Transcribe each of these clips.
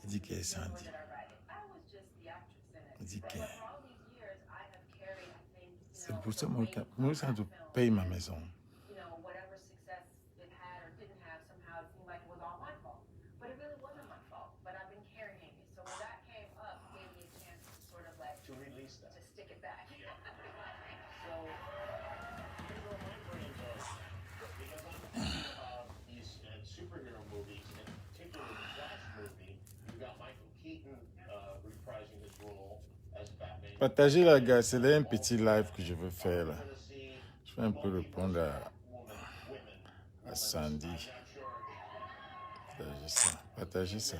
Il dit que Sandy. Il dit que c'est pour ça que moi, quand je paye ma maison, partagez la gars, c'est là un petit live que je veux faire là. Je vais un peu répondre à Sandy. Partagez ça. Partagez ça.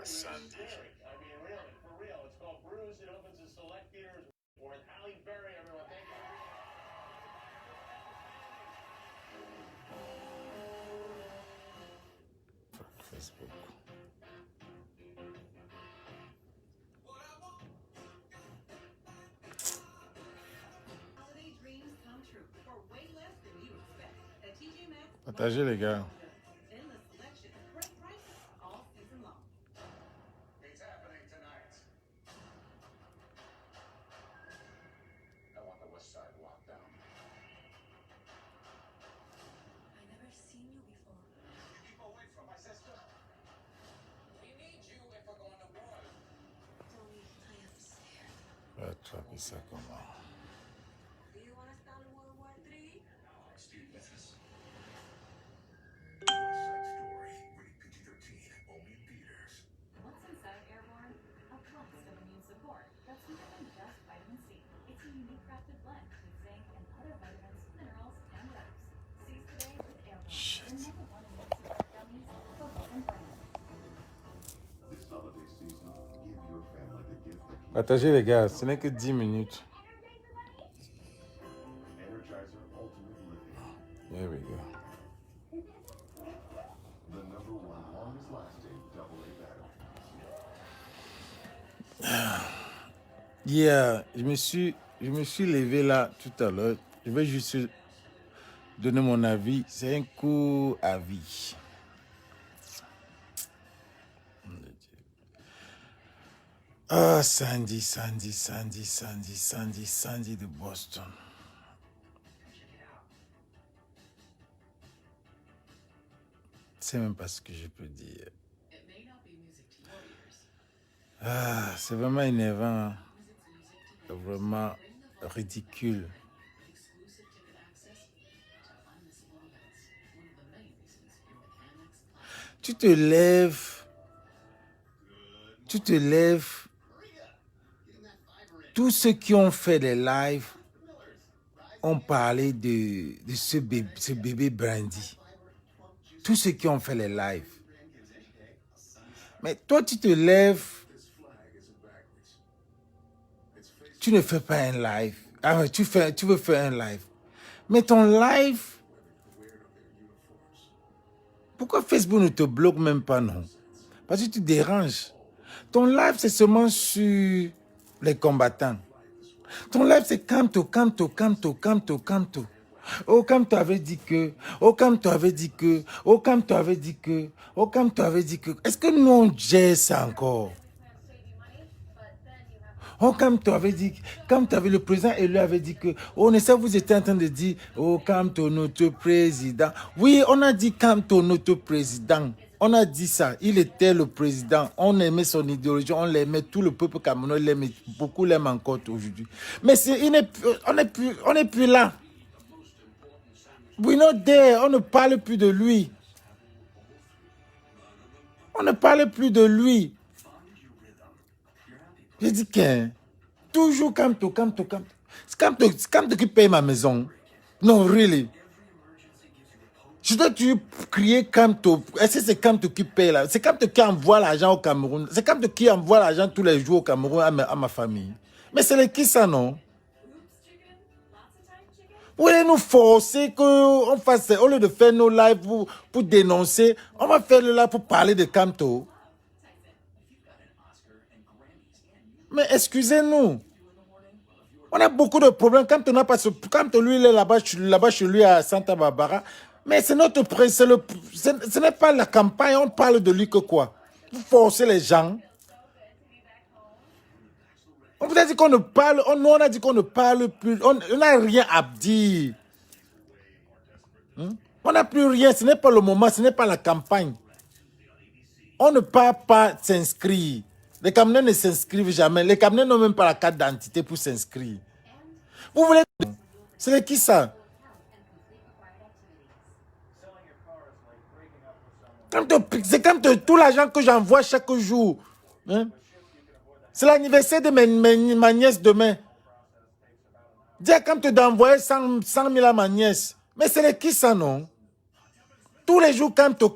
Sandy. Facebook. Partagez les gars. Je vais attraper ça comment? Partagez les gars, ce n'est que 10 minutes. There we go. Yeah, je me suis levé là tout à l'heure. Je vais juste donner mon avis. C'est un court avis. Ah, Sandy de Boston. Je ne sais même pas ce que je peux dire. Ah, c'est vraiment énervant. Vraiment ridicule. Tu te lèves. Tous ceux qui ont fait des lives ont parlé de ce bébé Brandy. Tous ceux qui ont fait les lives. Mais toi, tu te lèves. Tu ne fais pas un live. Ah, tu veux faire un live. Mais ton live, pourquoi Facebook ne te bloque même pas, non? Parce que tu déranges. Ton live, c'est seulement sur les combattants. Ton live, c'est canto. Oh, Camto avait dit que. Est-ce que nous, on gère ça encore? Oh, Camto avait dit, le président élu avait dit que, oh, ça vous étiez en train de dire, oh, Camto, notre président. Oui, on a dit Camto, notre président. On a dit ça. Il était le président. On aimait son idéologie. On l'aimait. Tout le peuple camerounais l'aimait. Beaucoup l'aiment encore aujourd'hui. Mais on n'est plus là. We not there. On ne parle plus de lui. J'ai dit que toujours Camto. C'est Camto qui paye ma maison. Non, really. Je dois toujours crier Camto. Est-ce que c'est Camto qui paye là? C'est Camto qui envoie l'argent au Cameroun. C'est Camto qui envoie l'argent tous les jours au Cameroun à ma famille. Mais c'est qui ça, non? Vous voulez nous forcer qu'on fasse, au lieu de faire nos lives pour dénoncer, on va faire le live pour parler de Kamto. Mais excusez-nous. On a beaucoup de problèmes. Kamto n'a pas Kamto, lui, il est là-bas chez lui à Santa Barbara. Mais c'est notre ce n'est pas la campagne, on parle de lui que quoi? Vous forcez les gens. On vous a dit qu'on ne parle, on a dit qu'on ne parle plus, on n'a rien à dire. On n'a plus rien, ce n'est pas le moment, ce n'est pas la campagne. On ne part pas s'inscrire. Les Camerounais ne s'inscrivent jamais. Les Camerounais n'ont même pas la carte d'identité pour s'inscrire. Vous voulez... C'est qui ça? C'est comme tout l'argent que j'envoie chaque jour. Hein? C'est l'anniversaire de ma nièce demain. Dis à Kamto d'envoyer 100 000 à ma nièce. Mais c'est qui ça, non? Tous les jours, Kamto.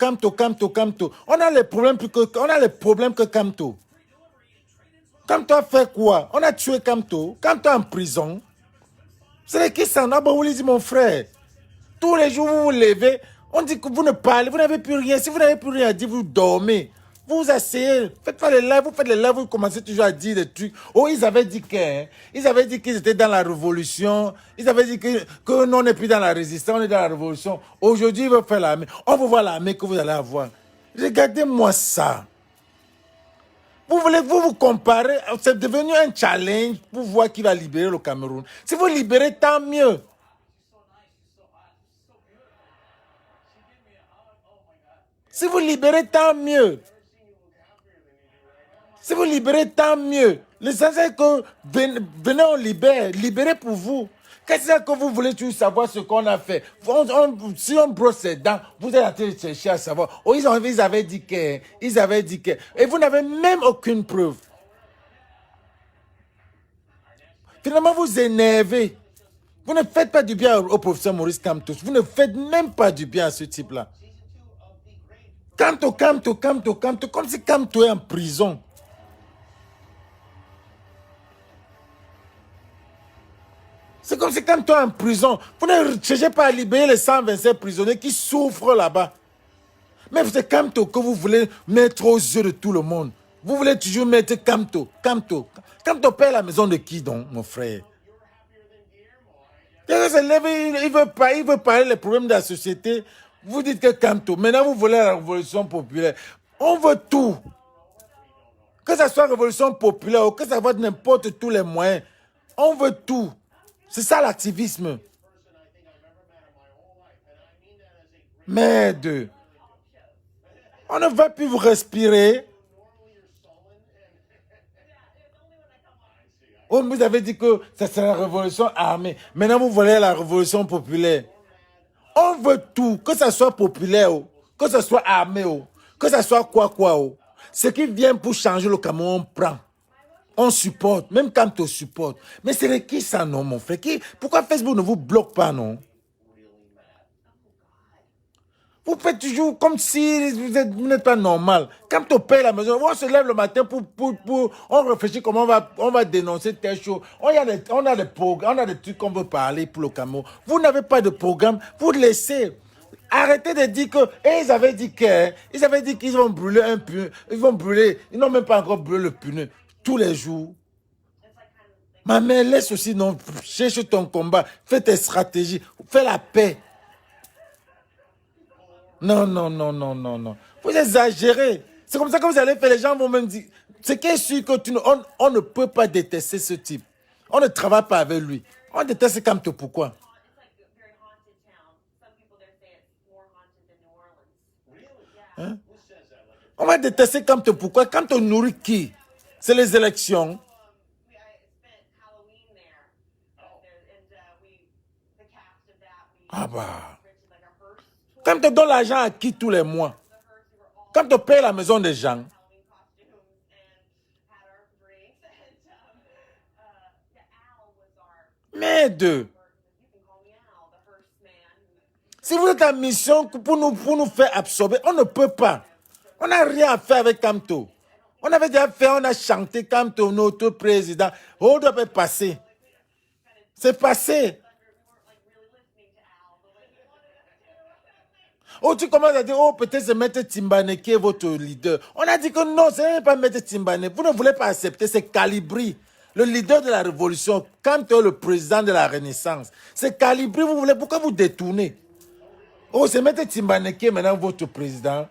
On a les problèmes que Kamto. Kamto a fait quoi? On a tué Kamto. Kamto est en prison. C'est qui ça? Non, bon, vous dites, mon frère. Tous les jours, vous vous levez. On dit que vous ne parlez, vous n'avez plus rien. Si vous n'avez plus rien à dire, vous dormez. Vous vous asseyez, faites pas les lives, vous faites les lives, vous commencez toujours à dire des trucs. Oh, ils avaient dit qu'ils étaient dans la révolution. Ils avaient dit que nous, on n'est plus dans la résistance, on est dans la révolution. Aujourd'hui, ils veulent faire l'armée. On veut voir l'armée que vous allez avoir. Regardez-moi ça. Vous voulez vous comparer, c'est devenu un challenge pour voir qui va libérer le Cameroun. Si vous libérez, tant mieux. Si vous libérez, tant mieux. Si vous libérez, tant mieux. L'essentiel est que venez, on libère. Libérez pour vous. Qu'est-ce que vous voulez toujours savoir ce qu'on a fait? Si on brosse les dents, vous êtes en train de chercher à savoir. Oh, ils avaient dit que. Et vous n'avez même aucune preuve. Finalement, vous énervez. Vous ne faites pas du bien au professeur Maurice Kamto. Vous ne faites même pas du bien à ce type-là. Kamto, comme si Kamto est en prison. C'est comme si Kamto est en prison. Vous ne cherchez pas à libérer les 127 prisonniers qui souffrent là-bas. Mais c'est Kamto que vous voulez mettre aux yeux de tout le monde. Vous voulez toujours mettre Kamto. Kamto paie la maison de qui donc, mon frère? Il veut parler des problèmes de la société. Vous dites que Kamto. Maintenant, vous voulez la révolution populaire. On veut tout. Que ce soit révolution populaire ou que ça soit n'importe tous les moyens. On veut tout. C'est ça l'activisme. Merde. On ne va plus vous respirer. Oh, vous avez dit que ça c'est la révolution armée. Maintenant, vous voulez la révolution populaire. On veut tout, que ça soit populaire, que ça soit armé, que ça soit quoi. Ce qui vient pour changer le Cameroun, on prend. On supporte, même quand on supporte. Mais c'est qui ça, non, mon frère? Pourquoi Facebook ne vous bloque pas, non? Vous faites toujours comme si vous n'êtes pas normal. Quand on paye la maison, on se lève le matin on réfléchit comment on va dénoncer telle chose. On a des programmes, on a des trucs qu'on veut parler pour le Cameroun. Vous n'avez pas de programme, vous laissez. Arrêtez de dire que, ils avaient dit qu'ils vont brûler un pneu, ils n'ont même pas encore brûlé le pneu. Tous les jours. Ma mère, laisse aussi, non, cherche ton combat, fais tes stratégies, fais la paix. Non. Vous exagérez. C'est comme ça que vous allez faire. Les gens vont même dire, c'est qui est sûr que on ne peut pas détester ce type. On ne travaille pas avec lui. On déteste Kamto, pourquoi? Hein? On va détester Kamto, pourquoi? Kamto nourrit qui? C'est les élections. Ah bah. Kamto donne l'argent à qui tous les mois? Kamto paye la maison des gens. Merde. Si vous êtes en mission pour nous faire absorber, on ne peut pas. On n'a rien à faire avec Kamto. On avait déjà fait, on a chanté Kamto, notre président. On doit passer. C'est passé. Oh, tu commences à dire, oh, peut-être c'est Maître Timbane qui est votre leader. On a dit que non, ce n'est pas Maître Timbane. Vous ne voulez pas accepter, c'est Calibri, le leader de la révolution, quand le président de la Renaissance. C'est Calibri, vous voulez, pourquoi vous détournez? Oh, c'est Maître Timbane qui est maintenant votre président.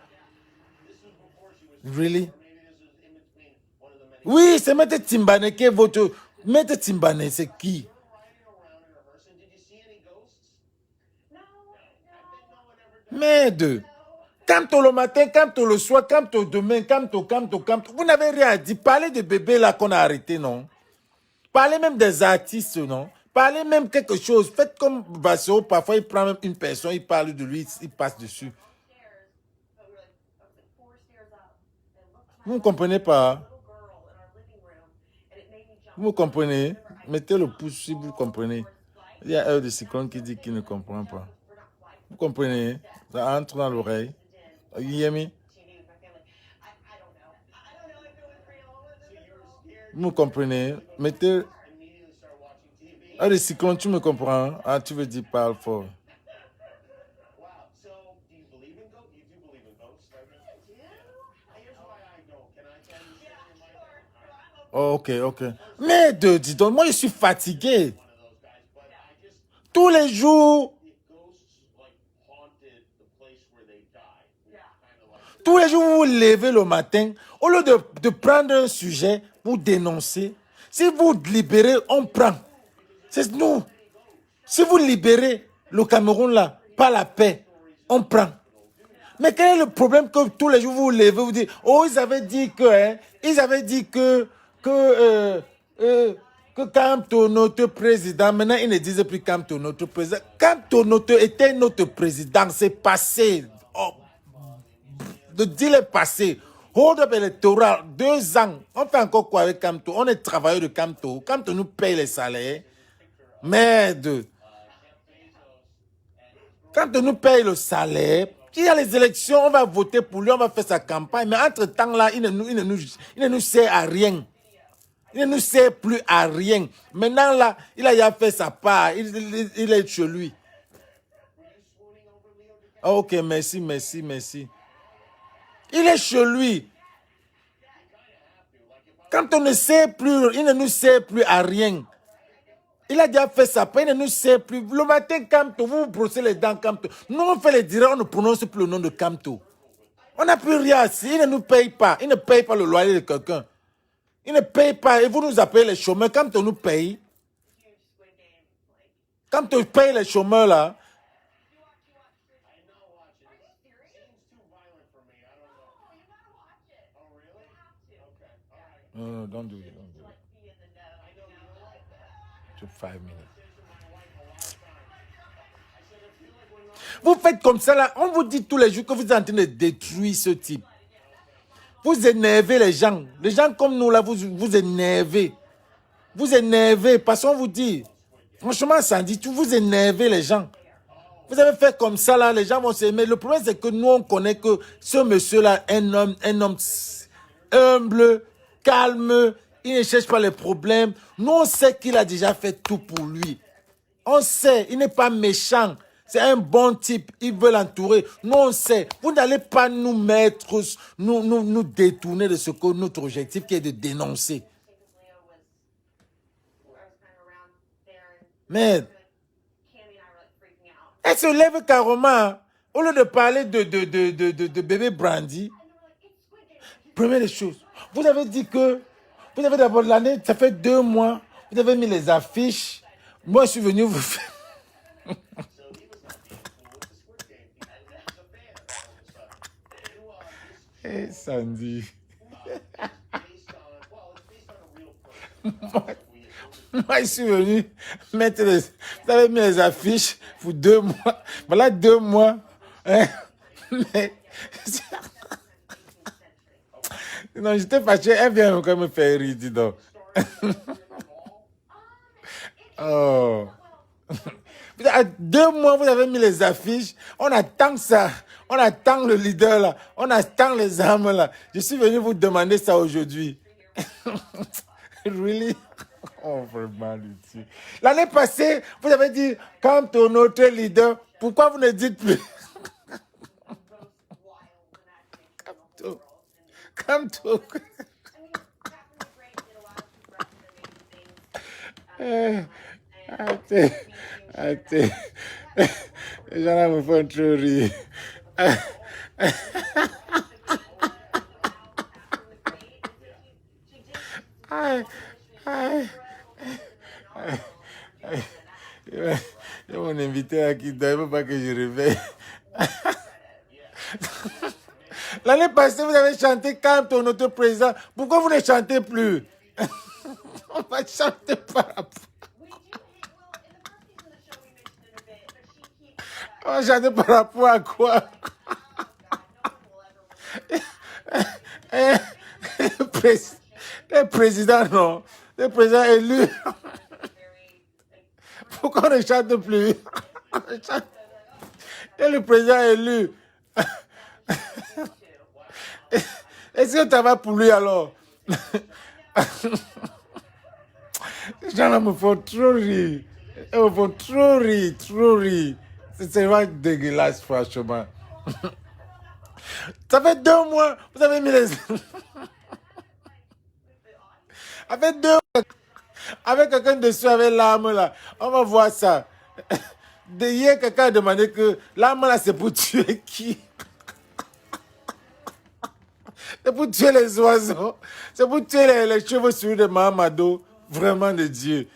Really? Oui, c'est Maître Timbane qui est votre... Maître Timbane, c'est qui? Merde. Quand le matin, quand le soir, quand demain, quand. Vous n'avez rien à dire. Parlez de bébés là qu'on a arrêté, non? Parlez même des artistes, non? Parlez même quelque chose. Faites comme Basso, parfois il prend même une personne, il parle de lui, il passe dessus. Vous ne comprenez pas? Vous comprenez? Mettez le pouce si vous comprenez. Il y a un de Cyclone qui dit qu'il ne comprend pas. Vous comprenez? Ça entre dans l'oreille. You hear me? Vous comprenez? Mettez... Un de Cyclone, tu me comprends? Ah, tu veux dire parle fort. Oh, ok, ok. Mais dis donc, moi je suis fatigué. Tous les jours, vous vous levez le matin, au lieu de prendre un sujet pour dénoncer, si vous libérez, on prend. C'est nous. Si vous libérez le Cameroun là, pas la paix, on prend. Mais quel est le problème que tous les jours vous vous levez, vous dites, oh, ils avaient dit que Kamto, notre président, maintenant ils ne disent plus Kamto, notre président. Kamto, était notre président, c'est passé. Oh, le deal est passé. Hold up électoral, 2 ans. On fait encore quoi avec Kamto? On est travailleur de Kamto. Kamto nous paye les salaires. Merde. Kamto nous paye le salaire. Il y a les élections, on va voter pour lui, on va faire sa campagne. Mais entre-temps, là, il ne nous sert à rien. Il ne nous sert plus à rien. Maintenant, là, il a déjà fait sa part. Il est chez lui. Oh, ok, merci. Il est chez lui. Quand on ne sait plus, il ne nous sert plus à rien. Il a déjà fait sa part, il ne nous sert plus. Le matin, Kamto, vous brossez les dents, Kamto. Nous, on fait les directs, on ne prononce plus le nom de Kamto. On n'a plus rien ici. Il ne nous paye pas. Il ne paye pas le loyer de quelqu'un. Il ne paye pas. Et vous nous appelez les chômeurs. Kamto nous paye. Kamto paye les chômeurs, là. No, don't do it. Just 5 minutes. Vous faites comme ça là, on vous dit tous les jours que vous êtes en train de détruire ce type. Vous énervez les gens. Les gens comme nous là, vous énervez. Vous énervez parce qu'on vous dit, franchement ça dit, vous énervez les gens. Vous avez fait comme ça là, les gens vont s'aimer. Le problème c'est que nous on connaît que ce monsieur là, un homme humble, calme, il ne cherche pas les problèmes. Nous on sait qu'il a déjà fait tout pour lui. On sait, il n'est pas méchant. C'est un bon type, il veut l'entourer. Nous, on sait. Vous n'allez pas nous mettre, nous détourner de ce que notre objectif qui est de dénoncer. Mais, elle se lève carrément. Au lieu de parler de bébé Brandy, première des choses, vous avez dit que, vous avez d'abord l'année, ça fait 2 mois, vous avez mis les affiches. Moi, je suis venu vous faire. Hey Sandy. moi, je suis venu mettre les... Vous avez mis les affiches pour 2 mois. Voilà 2 mois. Hein? Mais... non, j'étais fâché. Elle vient encore me faire rire, dis donc. Oh. 2 mois, vous avez mis les affiches. On attend ça. On attend le leader là. On attend les armes là. Je suis venu vous demander ça aujourd'hui. Really? Oh, vraiment, Lucie. L'année passée, vous avez dit, quant au notre leader, pourquoi vous ne dites plus? Calme-toi. Attends, attends. Les gens là me font trop rire. Aïe, aïe, aïe. Il y a mon invité là qui dort, il ne veut pas que je réveille. L'année passée, vous avez chanté Calme ton autre président. Pourquoi vous ne chantez plus? On va chanter par rapport. On va chanter par rapport à quoi? Les présidents, non. Les présidents élus. Pourquoi on ne chante plus? Et le président élu. Est-ce que ça va pour lui alors? Les gens là me font trop rire. Ils me font trop rire, trop rire. C'est vraiment dégueulasse, franchement. Ça fait 2 mois, vous avez mis les... Ça fait 2 mois, avec quelqu'un dessus avec l'arme là. On va voir ça. Hier, quelqu'un a demandé que l'arme là, c'est pour tuer qui? C'est pour tuer les oiseaux. C'est pour tuer les cheveux sur de Mahamado. Vraiment de Dieu.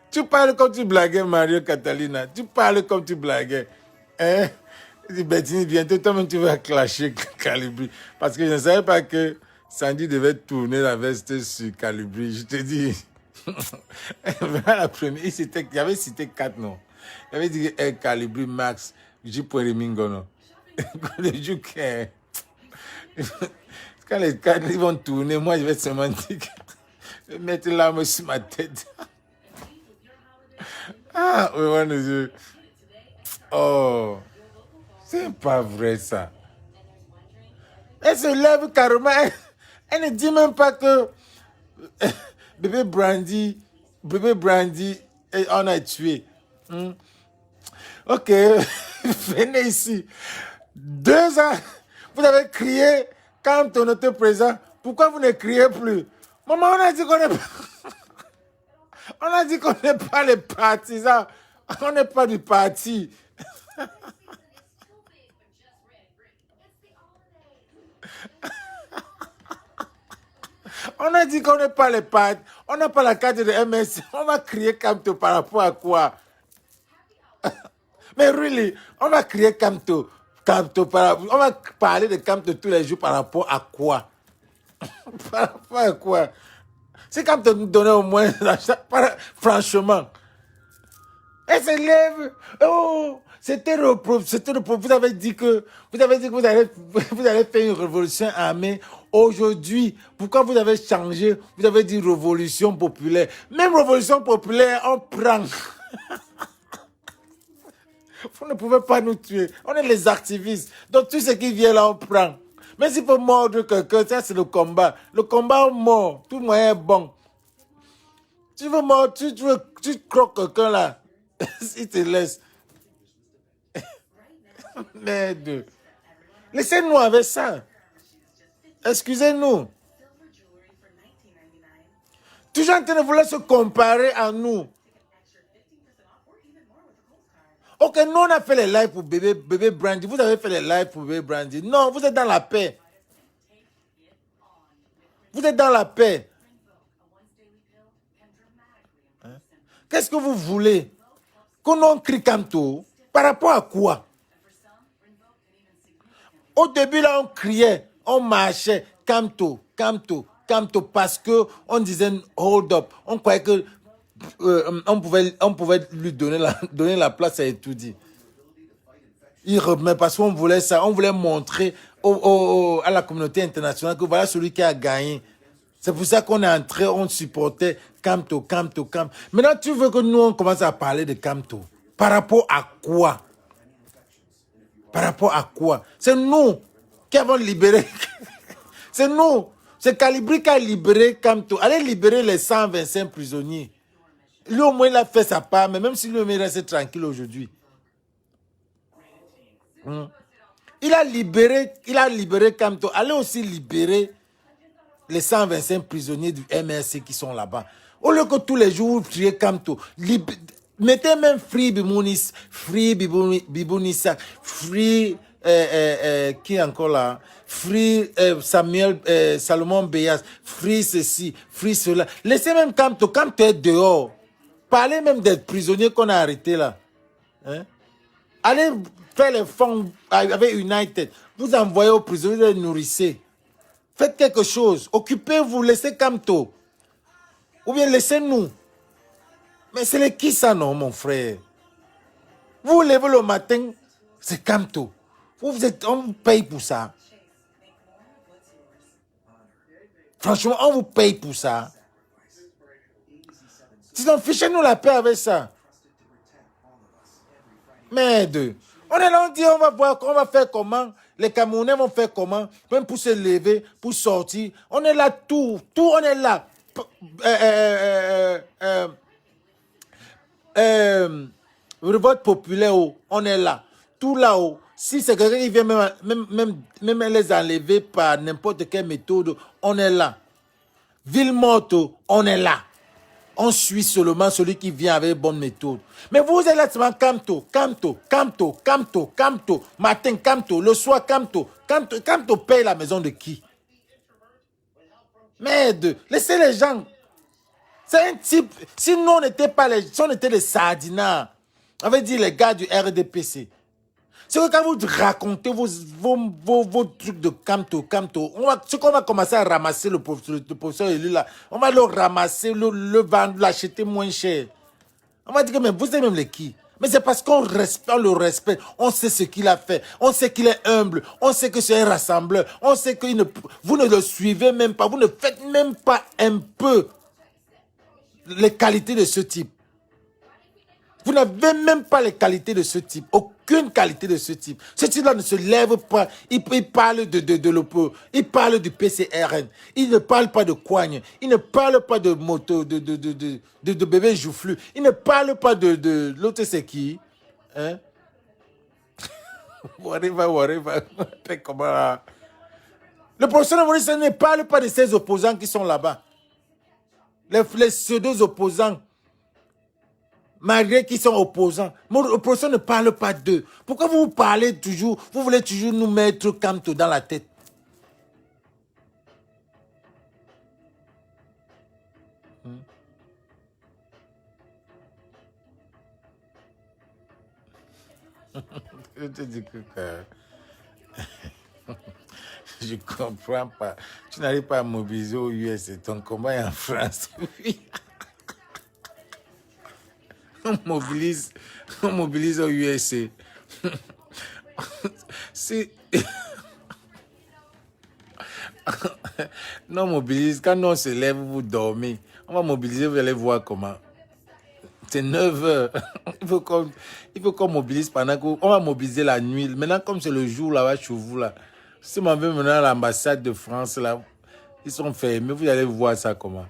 Tu parles comme tu blaguais, Mario Catalina. Tu parles comme tu blaguais. Hein? Bettini, bientôt, toi-même, tu vas clasher Calibri. Parce que je ne savais pas que Sandy devait tourner la veste sur Calibri. Je te dis. La première, il avait cité 4 noms. Il avait dit Calibri, Max, J. Mingo, non. Le jour que... Quand les 4 ils vont tourner, moi, je vais seulement dire je vais mettre l'arme sur ma tête. Ah, oui, mon Dieu. Oh, c'est pas vrai ça. Elle se lève carrément. Elle ne dit même pas que bébé Brandy, on a tué. Ok, venez ici. 2 ans, vous avez crié quand on était présent. Pourquoi vous ne criez plus? Maman, on a dit qu'on n'est pas... On a dit qu'on n'est pas les partisans. On n'est pas du parti. On a dit qu'on n'est pas les partis. On n'a pas la carte de MS. On va crier Camto par rapport à quoi? Mais really, on va crier Camto. On va parler de Camto tous les jours par rapport à quoi? Par rapport à quoi? C'est Camto nous donnait au moins l'argent. Franchement. Elle se lève. Oh, c'était le problème. Vous avez dit que vous allez faire une révolution armée. Aujourd'hui, pourquoi vous avez changé? Vous avez dit révolution populaire. Même révolution populaire, on prend. Vous ne pouvez pas nous tuer. On est les activistes. Donc tout ce qui vient là, on prend. Mais s'il faut mordre quelqu'un, ça c'est le combat. Le combat, on mord. Tout moyen est bon. Tu veux mordre, tu croques quelqu'un là. Il te laisse. Merde. Laissez-nous avec ça. Excusez-nous. Toujours en train de vouloir se comparer à nous. Ok, nous on a fait les lives pour bébé Brandy. Vous avez fait les lives pour bébé Brandy. Non, vous êtes dans la paix. Vous êtes dans la paix. Hein? Qu'est-ce que vous voulez? Qu'on en crie Camto? Par rapport à quoi? Au début, là, on criait, on marchait, Camto, Camto, Camto, parce que on disait hold up. On croyait que on pouvait lui donner la place à Etoudi. Il remet parce qu'on voulait ça, on voulait montrer à la communauté internationale que voilà celui qui a gagné. C'est pour ça qu'on est entré, on supportait Camto, Camto, Camto. Maintenant, tu veux que nous, on commence à parler de Camto. Par rapport à quoi? Par rapport à quoi? C'est nous qui avons libéré. C'est nous. C'est Calibri qui a libéré Camto. Allez libérer les 125 prisonniers. Lui, au moins, il a fait sa part, mais même si lui, il reste tranquille aujourd'hui. Hmm. Il a libéré Kamto. Allez aussi libérer les 125 prisonniers du MRC qui sont là-bas. Au lieu que tous les jours, vous priez Kamto. Mettez même Free Bibounis, Free Bibounissa, Free, qui est encore là? Free Samuel, Salomon Beyas, Free ceci, Free cela. Laissez même Kamto. Kamto est dehors. Parlez même des prisonniers qu'on a arrêtés là. Hein? Allez faire les fonds avec United. Vous envoyez aux prisonniers, les nourrissez. Faites quelque chose. Occupez-vous, laissez Kamto. Ou bien laissez-nous. Mais c'est qui ça, non, mon frère? Vous vous levez le matin, c'est Kamto. On vous paye pour ça. Franchement, on vous paye pour ça. Sinon, fichez-nous la paix avec ça. Merde. On est là, on dit, on va voir, on va faire comment. Les Camerounais vont faire comment. Même pour se lever, pour sortir. On est là, tout, on est là. Révolte populaire, on est là. Tout là-haut. Si c'est quelqu'un qui vient même les enlever par n'importe quelle méthode, on est là. Ville morte, on est là. On suit seulement celui qui vient avec bonne méthode. Mais vous êtes là seulement Kamto. Matin, Kamto. Le soir, Kamto. Kamto paye la maison de qui? Merde. Laissez les gens. C'est un type. Si nous, on n'était pas les... Si on était les sardinards, on va dire les gars du RDPC. C'est que quand vous racontez vos trucs de Kamto, ce qu'on va commencer à ramasser le professeur élu là, on va le ramasser, le vendre, l'acheter moins cher. On va dire que mais vous êtes même les qui? Mais c'est parce qu'on le respecte, on sait ce qu'il a fait, on sait qu'il est humble, on sait que c'est un rassembleur, on sait que vous ne le suivez même pas, vous ne faites même pas un peu les qualités de ce type. Vous n'avez même pas les qualités de ce type. Aucune qualité de ce type. Ce type-là ne se lève pas. Il parle de l'OPO. Il parle du PCRN. Il ne parle pas de coigne. Il ne parle pas de moto, de bébé joufflu. Il ne parle pas de l'autre, c'est qui? Hein? Whatever. Comment? Le professeur Maurice ne parle pas de ses opposants qui sont là-bas. Les pseudo-opposants. Malgré qu'ils sont opposants. Mon opposant ne parle pas d'eux. Pourquoi vous parlez toujours, vous voulez toujours nous mettre Kamto dans la tête? Je te dis que je comprends pas. Tu n'arrives pas à mobiliser aux US et ton combat est en France. On mobilise aux USA. Si... non, mobilise. Quand on se lève, vous dormez. On va mobiliser, vous allez voir comment. C'est 9 heures. Il faut qu'on mobilise pendant qu'on va mobiliser la nuit. Maintenant, comme c'est le jour là-bas chez vous, là. Si on veut maintenant à l'ambassade de France, là, ils sont fermés. Vous allez voir ça comment.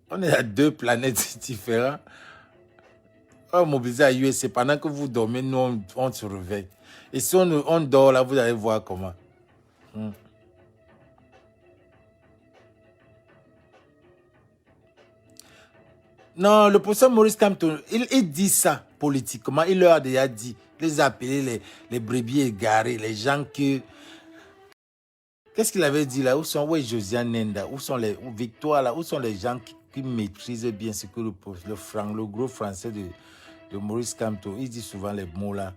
On est à 2 planètes différentes. On va mobiliser à USA. Pendant que vous dormez, nous, on se réveille. Et si on dort là, vous allez voir comment. Non, le professeur Maurice Kamto, il dit ça politiquement. Il leur a déjà dit. Il les a appelés les brebis égarés, les gens qui... Qu'est-ce qu'il avait dit là? Où sont Josiane Nenda? Où sont les Victoire là? Où sont les gens qui maîtrisent bien ce que le gros français de Maurice Kamto, il dit souvent les mots là.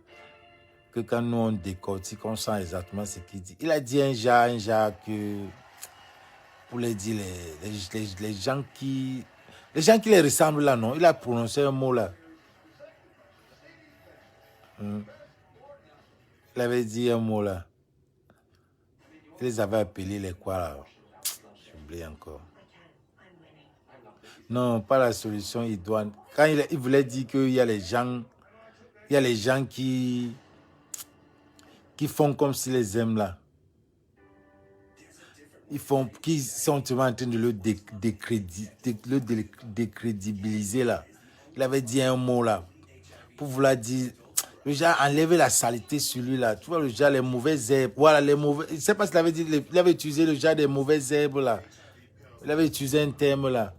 Que quand nous on décortique, on sent exactement ce qu'il dit. Il a dit un genre que... Pour les dire les gens qui... Les gens qui les ressemblent là, non? Il a prononcé un mot là. Il avait dit un mot là. Il les avait appelés les quoi là? J'ai oublié encore. Non, pas la solution idoine. Quand il voulait dire qu'il y a les gens... Il y a les gens qui font comme s'ils les aiment là. Qui sont en train de le décrédibiliser là. Il avait dit un mot là. Pour vouloir dire, Le genre enlever la saleté sur lui là. Tu vois le genre les mauvaises herbes. Voilà les mauvais. Je ne sais pas s'il avait dit, il avait utilisé le genre des mauvaises herbes là. Il avait utilisé un terme là.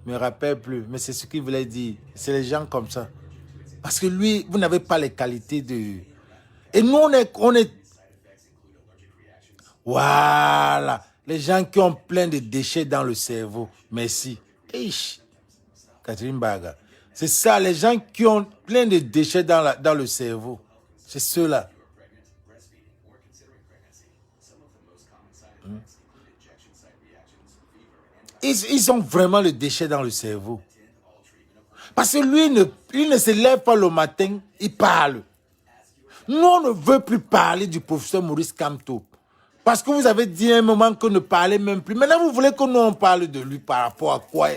Je ne me rappelle plus. Mais c'est ce qu'il voulait dire. C'est les gens comme ça. Parce que lui, vous n'avez pas les qualités de... Et nous, on est... Voilà. Les gens qui ont plein de déchets dans le cerveau. Merci. Eish. Catherine Baga. C'est ça, les gens qui ont plein de déchets dans le cerveau. C'est ceux-là. Ils ont vraiment le déchet dans le cerveau. Parce que lui, il ne se lève pas le matin, il parle. Nous, on ne veut plus parler du professeur Maurice Kamto. Parce que vous avez dit à un moment qu'on ne parlait même plus. Maintenant, vous voulez que nous, on parle de lui par rapport à quoi?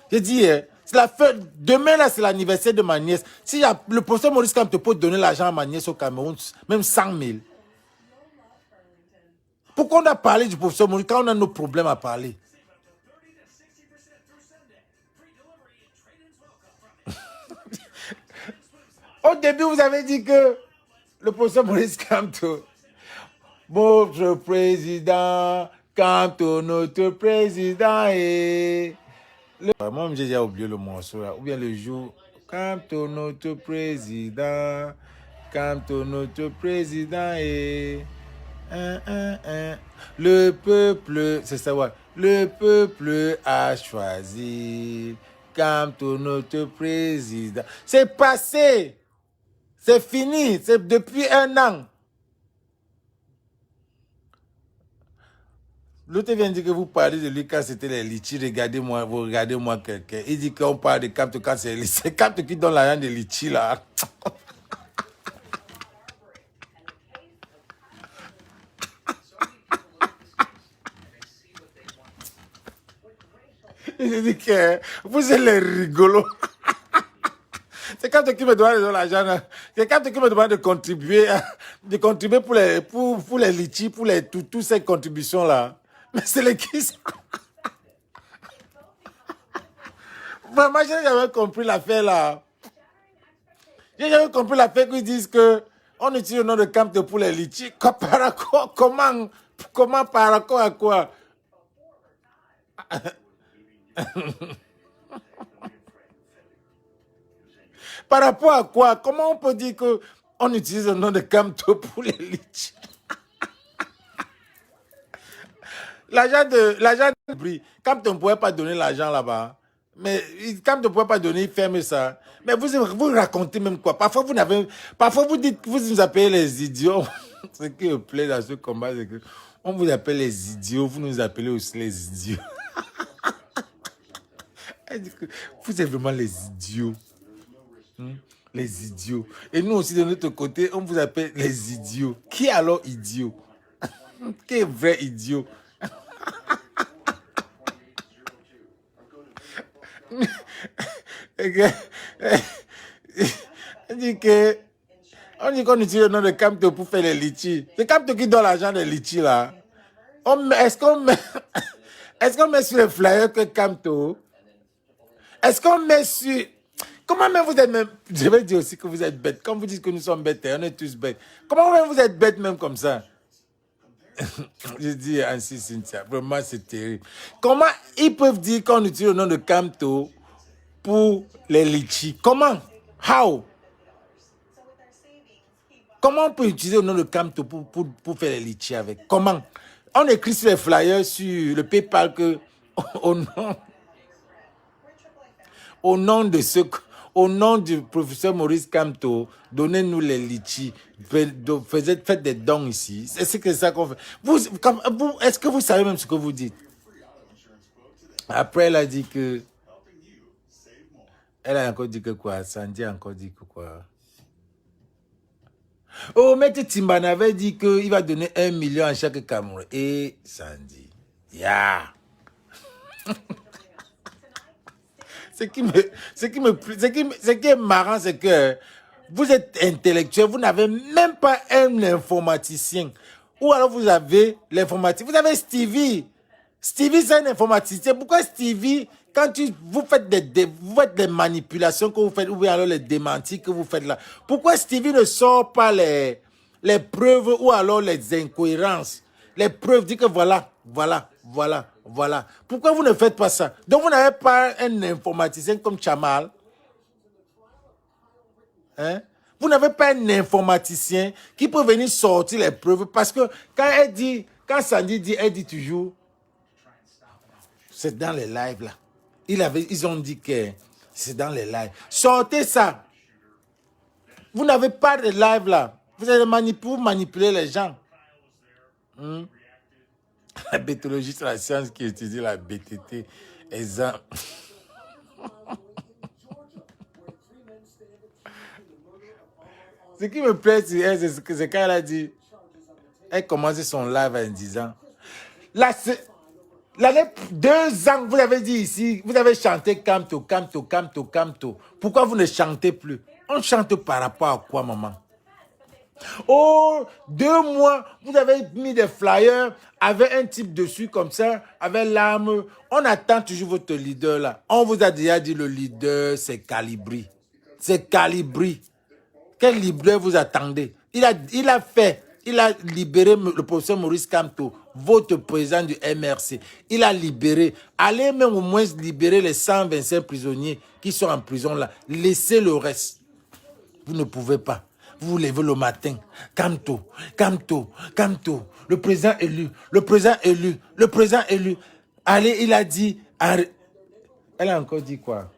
J'ai dit, c'est la fête. Demain, là, c'est l'anniversaire de ma nièce. Si le professeur Maurice Kamto peut donner l'argent à ma nièce au Cameroun, même 100 000. Pourquoi on a parlé du professeur Maurice quand on a nos problèmes à parler? Au début, vous avez dit que le professeur Maurice Kamto, notre président, Kamto, notre président et... Moi, j'ai déjà oublié le morceau là. Ou bien le jour, Kamto, notre président, Kamto, notre président et... Le peuple, c'est ça, ouais. Le peuple a choisi Kamto, notre président. C'est passé. C'est fini. C'est depuis 1 an. L'autre vient dire que vous parlez de lui quand c'était les litchis. Regardez-moi, vous regardez-moi quelqu'un. Il dit qu'on parle de Kamto quand c'est les litchis. C'est Kamto qui donne l'argent des litchis là. Il dit que vous êtes les rigolos. C'est quand qui me demande de l'argent. C'est quand qui me demande de contribuer pour les litchis, pour toutes ces contributions-là. Mais c'est les qui ça? Vraiment, je n'ai jamais compris l'affaire là. J'ai jamais compris l'affaire qu'ils disent qu'on utilise le nom de Kamto pour les litchis. Par rapport, comment par rapport à quoi? Par rapport à quoi? Comment on peut dire qu'on utilise le nom de Kamto pour les litchis? L'argent de prix. Kamto ne pouvait pas donner l'argent là-bas. Mais Kamto ne pouvait pas donner, il ferme ça. Mais vous racontez même quoi? Parfois vous dites, vous nous appelez les idiots. Ce qui me plaît dans ce combat, c'est que on vous appelle les idiots, vous nous appelez aussi les idiots. Vous êtes vraiment les idiots. Les idiots. Et nous aussi, de notre côté, on vous appelle les idiots. Qui est alors idiot? Qui est vrai idiot? On dit qu'on utilise le nom de Kamto pour faire les litchis. C'est Kamto qui donne l'argent des litchis là. Est-ce qu'on met sur le flyer que Kamto? Est-ce qu'on met sur... Comment même vous êtes même... Je vais dire aussi que vous êtes bêtes. Comme vous dites que nous sommes bêtes, on est tous bêtes. Comment même vous êtes bêtes même comme ça? Je dis ainsi, Cynthia. Vraiment, c'est terrible. Comment ils peuvent dire qu'on utilise le nom de Kamto pour les litchis? Comment? How? Comment on peut utiliser le nom de Kamto pour faire les litchis avec? Comment? On écrit sur les flyers, sur le PayPal que au nom du professeur Maurice Kamto, donnez-nous les litchis, faites des dons ici. C'est ça qu'on fait. Est-ce que vous savez même ce que vous dites? Après, elle a dit que... Elle a encore dit que quoi? Sandy a encore dit que quoi? Oh, Maître Timbane avait dit qu'il va donner 1 million à chaque Cameroun. Et Sandy, yeah. Ce qui est marrant, c'est que vous êtes intellectuel, vous n'avez même pas un informaticien. Ou alors vous avez l'informaticien. Vous avez Stevie. Stevie, c'est un informaticien. Pourquoi Stevie, Quand vous faites des manipulations que vous faites, ou bien alors les démentis que vous faites là, pourquoi Stevie ne sort pas les preuves ou alors les incohérences? Les preuves, dit que voilà. Pourquoi vous ne faites pas ça? Donc vous n'avez pas un informaticien comme Chamal? Hein? Vous n'avez pas un informaticien qui peut venir sortir les preuves, parce que quand Sandy dit, elle dit toujours, c'est dans les lives là. Ils ont dit que c'est dans les lives. Sortez ça. Vous n'avez pas de live là. Vous allez manipuler les gens. La bétologie, c'est la science qui étudie la BTT. Exemple. Ce qui me plaît, c'est quand elle a dit, elle commençait son live en disant, l'année 2 ans, vous avez dit ici, vous avez chanté Camto. Pourquoi vous ne chantez plus? On chante par rapport à quoi, maman? Oh, 2 mois, vous avez mis des flyers avec un type dessus comme ça, avec l'arme. On attend toujours votre leader là. On vous a déjà dit le leader, c'est Calibri. C'est Calibri. Quel leader vous attendez? Il a libéré le professeur Maurice Kamto, votre président du MRC. Il a libéré. Allez même au moins libérer les 125 prisonniers qui sont en prison là. Laissez le reste. Vous ne pouvez pas. Vous vous levez le matin. Kamto. Le président élu. Allez, il a dit. Elle a encore dit quoi?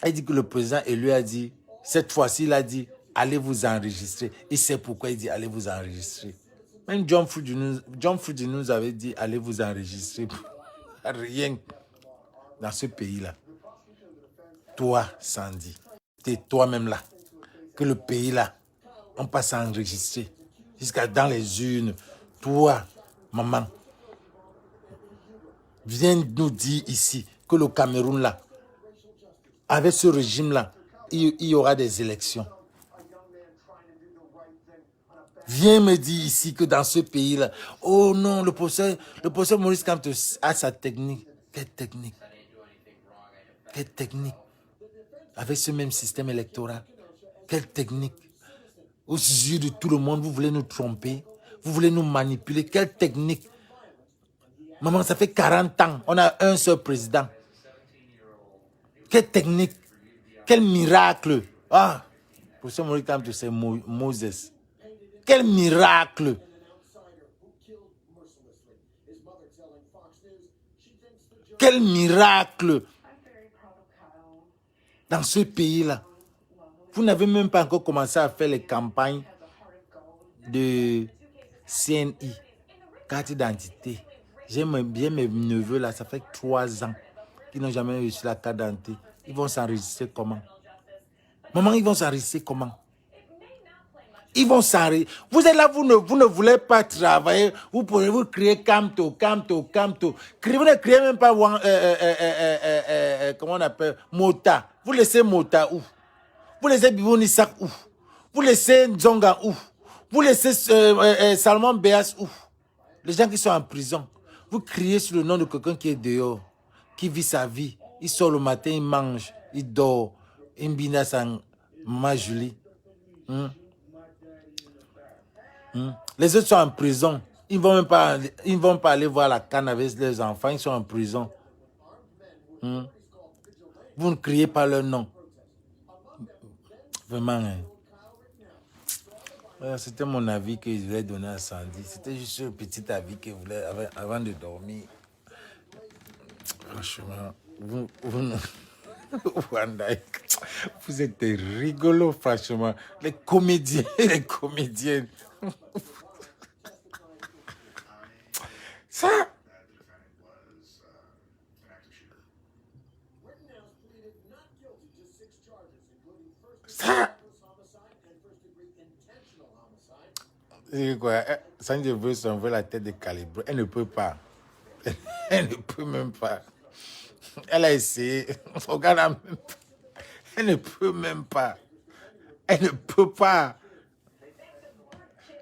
Elle dit que le président élu a dit, cette fois-ci, il a dit, allez vous enregistrer. Il sait pourquoi il dit, allez vous enregistrer. Même John Frudy nous avait dit, allez vous enregistrer. Rien dans ce pays-là. Toi, Sandy, c'est toi-même là. Que le pays là, on passe à enregistrer. Jusqu'à dans les urnes. Toi, maman, viens nous dire ici que le Cameroun là, avec ce régime-là, il y aura des élections. Viens me dire ici que dans ce pays-là, oh non, le professeur Maurice Kamto a sa technique. Quelle technique? Quelle technique? Avec ce même système électoral. Quelle technique? Aux yeux de tout le monde, vous voulez nous tromper? Vous voulez nous manipuler? Quelle technique? Maman, ça fait 40 ans, on a un seul président. Quelle technique? Quel miracle? Ah, professeur Maurice Kamto, c'est Moses. Quel miracle! Quel miracle! Dans ce pays-là, vous n'avez même pas encore commencé à faire les campagnes de CNI, carte d'identité. J'aime bien mes neveux là, ça fait 3 ans qu'ils n'ont jamais reçu la carte d'identité. Ils vont s'enregistrer comment? Maman, ils vont s'enregistrer comment? Ils vont s'enregistrer. Vous êtes là, vous ne voulez pas travailler. Vous pourrez vous crier Kamto. Vous ne criez même pas, comment on appelle, Mota. Vous laissez Mota où? Vous laissez Bibonisak où? Vous laissez Nzonga où? Vous laissez Salomon Béas où? Les gens qui sont en prison. Vous criez sur le nom de quelqu'un qui est dehors, qui vit sa vie. Il sort le matin, il mange, il dort. Il bina sa maman Julie. Les autres sont en prison. Ils vont pas aller voir la canne avec leurs enfants. Ils sont en prison. Vous ne criez pas leur nom. Vraiment. C'était mon avis que je voulais donner à Sandy. C'était juste un petit avis que je voulais avant de dormir. Franchement, vous êtes rigolo, franchement. Les comédiens, les comédiennes. Ça. C'est quoi? Sandy veut s'enlever la tête de Calibre. Elle ne peut pas. Elle ne peut même pas. Elle a essayé. Regarde, elle ne peut même pas. Elle ne peut pas.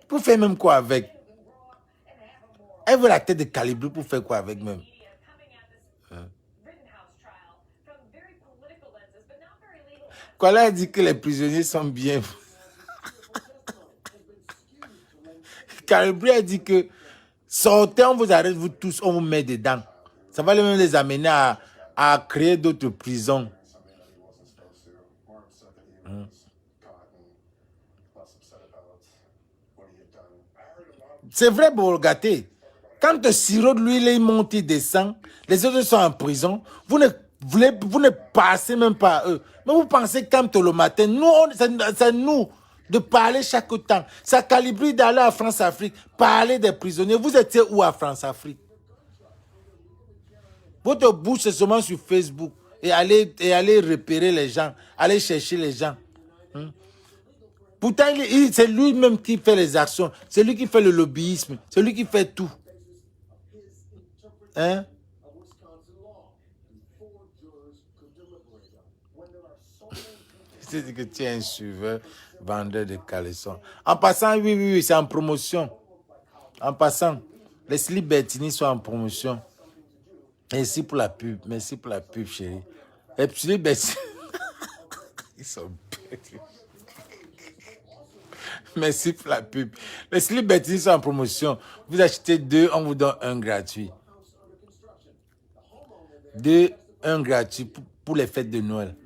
Pour faire même quoi avec? Elle veut la tête de Calibre pour faire quoi avec même? Koala a dit que les prisonniers sont bien. Calibri a dit que sortez, on vous arrête, vous tous, on vous met dedans. Ça va même les amener à créer d'autres prisons. C'est vrai, Bolgaté. Quand le sirop de l'huile est monté, il descend, les autres sont en prison, vous ne passez même pas à eux. Mais vous pensez quand le matin, nous, c'est nous de parler chaque temps. Ça Calibri d'aller à France-Afrique, parler des prisonniers. Vous étiez où à France-Afrique? Votre bouche, c'est seulement sur Facebook. Et aller repérer les gens, aller chercher les gens. Pourtant, c'est lui-même qui fait les actions. C'est lui qui fait le lobbyisme. C'est lui qui fait tout. Hein? C'est que tu es un suiveur, vendeur de caleçons. En passant, oui, c'est en promotion. En passant, les slips Bertini sont en promotion. Merci pour la pub. Merci pour la pub, chérie. Les slips Bertini... Ils sont bêtes. Merci pour la pub. Les slips Bertini sont en promotion. Vous achetez 2, on vous donne 1 gratuit. 2, 1 gratuit pour les fêtes de Noël.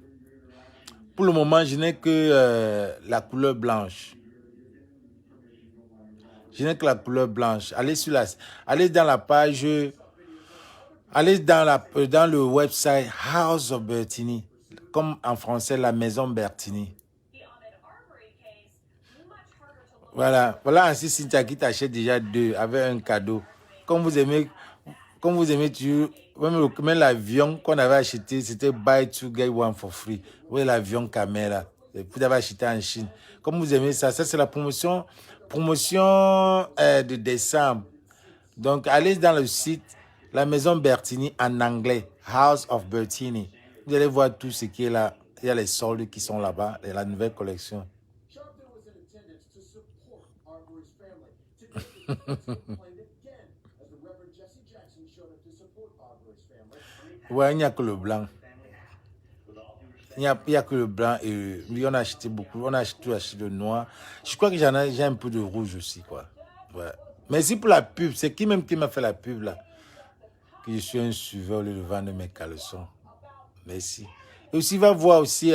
Pour le moment, je n'ai que la couleur blanche. Je n'ai que la couleur blanche. Allez dans la page, allez dans le website House of Bertini, comme en français, la maison Bertini. Voilà ainsi Cynthia qui t'achète déjà 2 avec un cadeau. Comme vous aimez même l'avion qu'on avait acheté, c'était buy 2 get 1 for free. Oui, l'avion caméra. Vous avez acheté en Chine. Comme vous aimez ça, c'est la promotion de décembre. Donc, allez dans le site La Maison Bertini en anglais, House of Bertini. Vous allez voir tout ce qui est là. Il y a les soldes qui sont là-bas et la nouvelle collection. Ouais, il n'y a que le blanc. Il n'y a que le blanc et lui, on a acheté beaucoup. On a acheté le noir. Je crois que j'ai un peu de rouge aussi, quoi. Ouais. Merci pour la pub. C'est qui même qui m'a fait la pub, là? Que je suis un suiveur au lieu de vendre mes caleçons. Merci. Et aussi, va voir aussi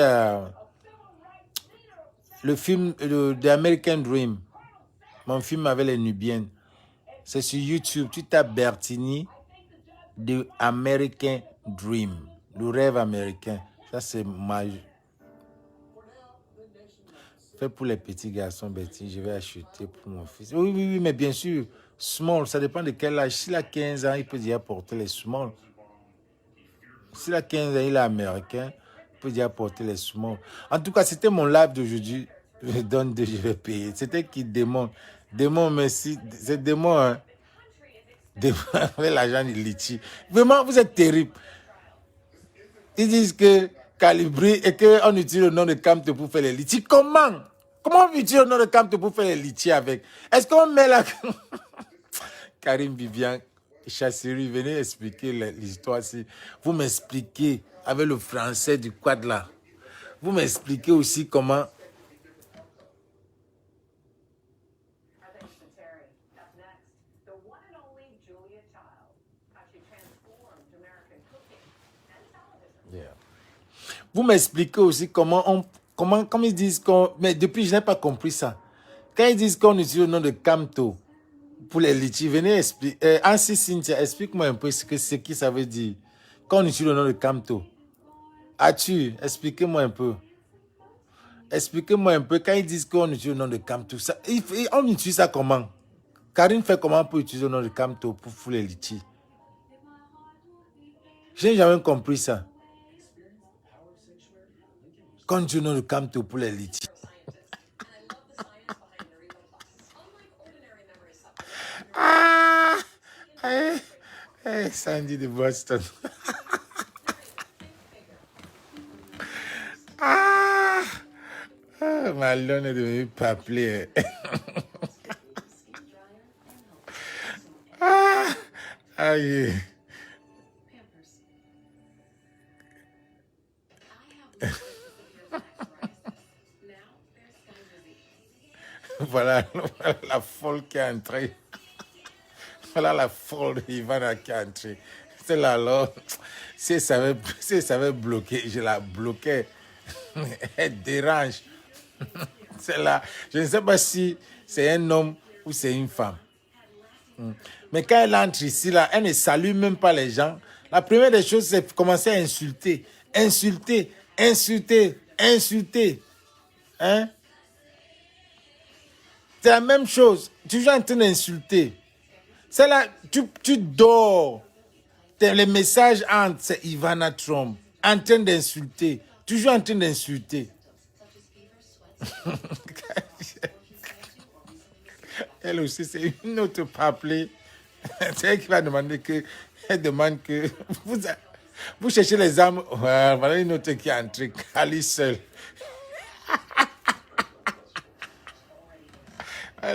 le film The American Dream. Mon film avec les Nubiennes. C'est sur YouTube. Tu tapes Bertini, The American Dream. Le rêve américain. Ça, c'est ma... Fait pour les petits garçons, Bertini, je vais acheter pour mon fils. Oui, mais bien sûr, small, ça dépend de quel âge. S'il a 15 ans, il peut déjà porter les small. S'il a 15 ans, il est américain, il peut déjà porter les small. En tout cas, c'était mon live d'aujourd'hui. Je donne 2, je vais payer. C'était qui Démon? Démon, merci. C'est Démon, hein? Démon avec l'argent de Litchi. Vraiment, vous êtes terrible. Ils disent que Calibri et qu'on utilise le nom de Camte pour faire les litchis. Comment on utilise le nom de Camte pour faire les litchis avec? Est-ce qu'on met la... Karim Vivian, Chasserie, venez expliquer l'histoire. Vous m'expliquez avec le français du quad là. Vous m'expliquez aussi comment... Vous m'expliquez aussi comment ils disent qu'on... Mais depuis, je n'ai pas compris ça. Quand ils disent qu'on utilise le nom de Camto pour les litchis, venez expliquer. Ansi Cynthia, explique-moi un peu ce que ça veut dire. Quand on utilise le nom de Camto. As-tu? Expliquez-moi un peu. Expliquez-moi un peu. Quand ils disent qu'on utilise le nom de Camto, on utilise ça comment? Karine fait comment pour utiliser le nom de Camto pour les litchis? Je n'ai jamais compris ça. Quand tu nom de Camto pour les litchis. Sandy de Boston. Malone est devenu papier. Aïe. Voilà, voilà la folle qui est entrée. Voilà la folle Ivana qui est entrée. C'est là alors. Si elle savait bloquer, je la bloquais. Elle dérange. C'est là. Je ne sais pas si c'est un homme ou c'est une femme. Mais quand elle entre ici, là, elle ne salue même pas les gens. La première des choses, c'est commencer à insulter. Insulter, insulter, insulter. Hein? C'est la même chose. Toujours en train d'insulter. C'est là, tu dors. Les messages entrent, c'est Ivana Trump. En train d'insulter. Toujours en train d'insulter. Elle aussi, c'est une autre paplée. C'est elle qui va demander que. Elle demande que. Vous cherchez les âmes. Voilà une autre qui est entrée. Kali seule.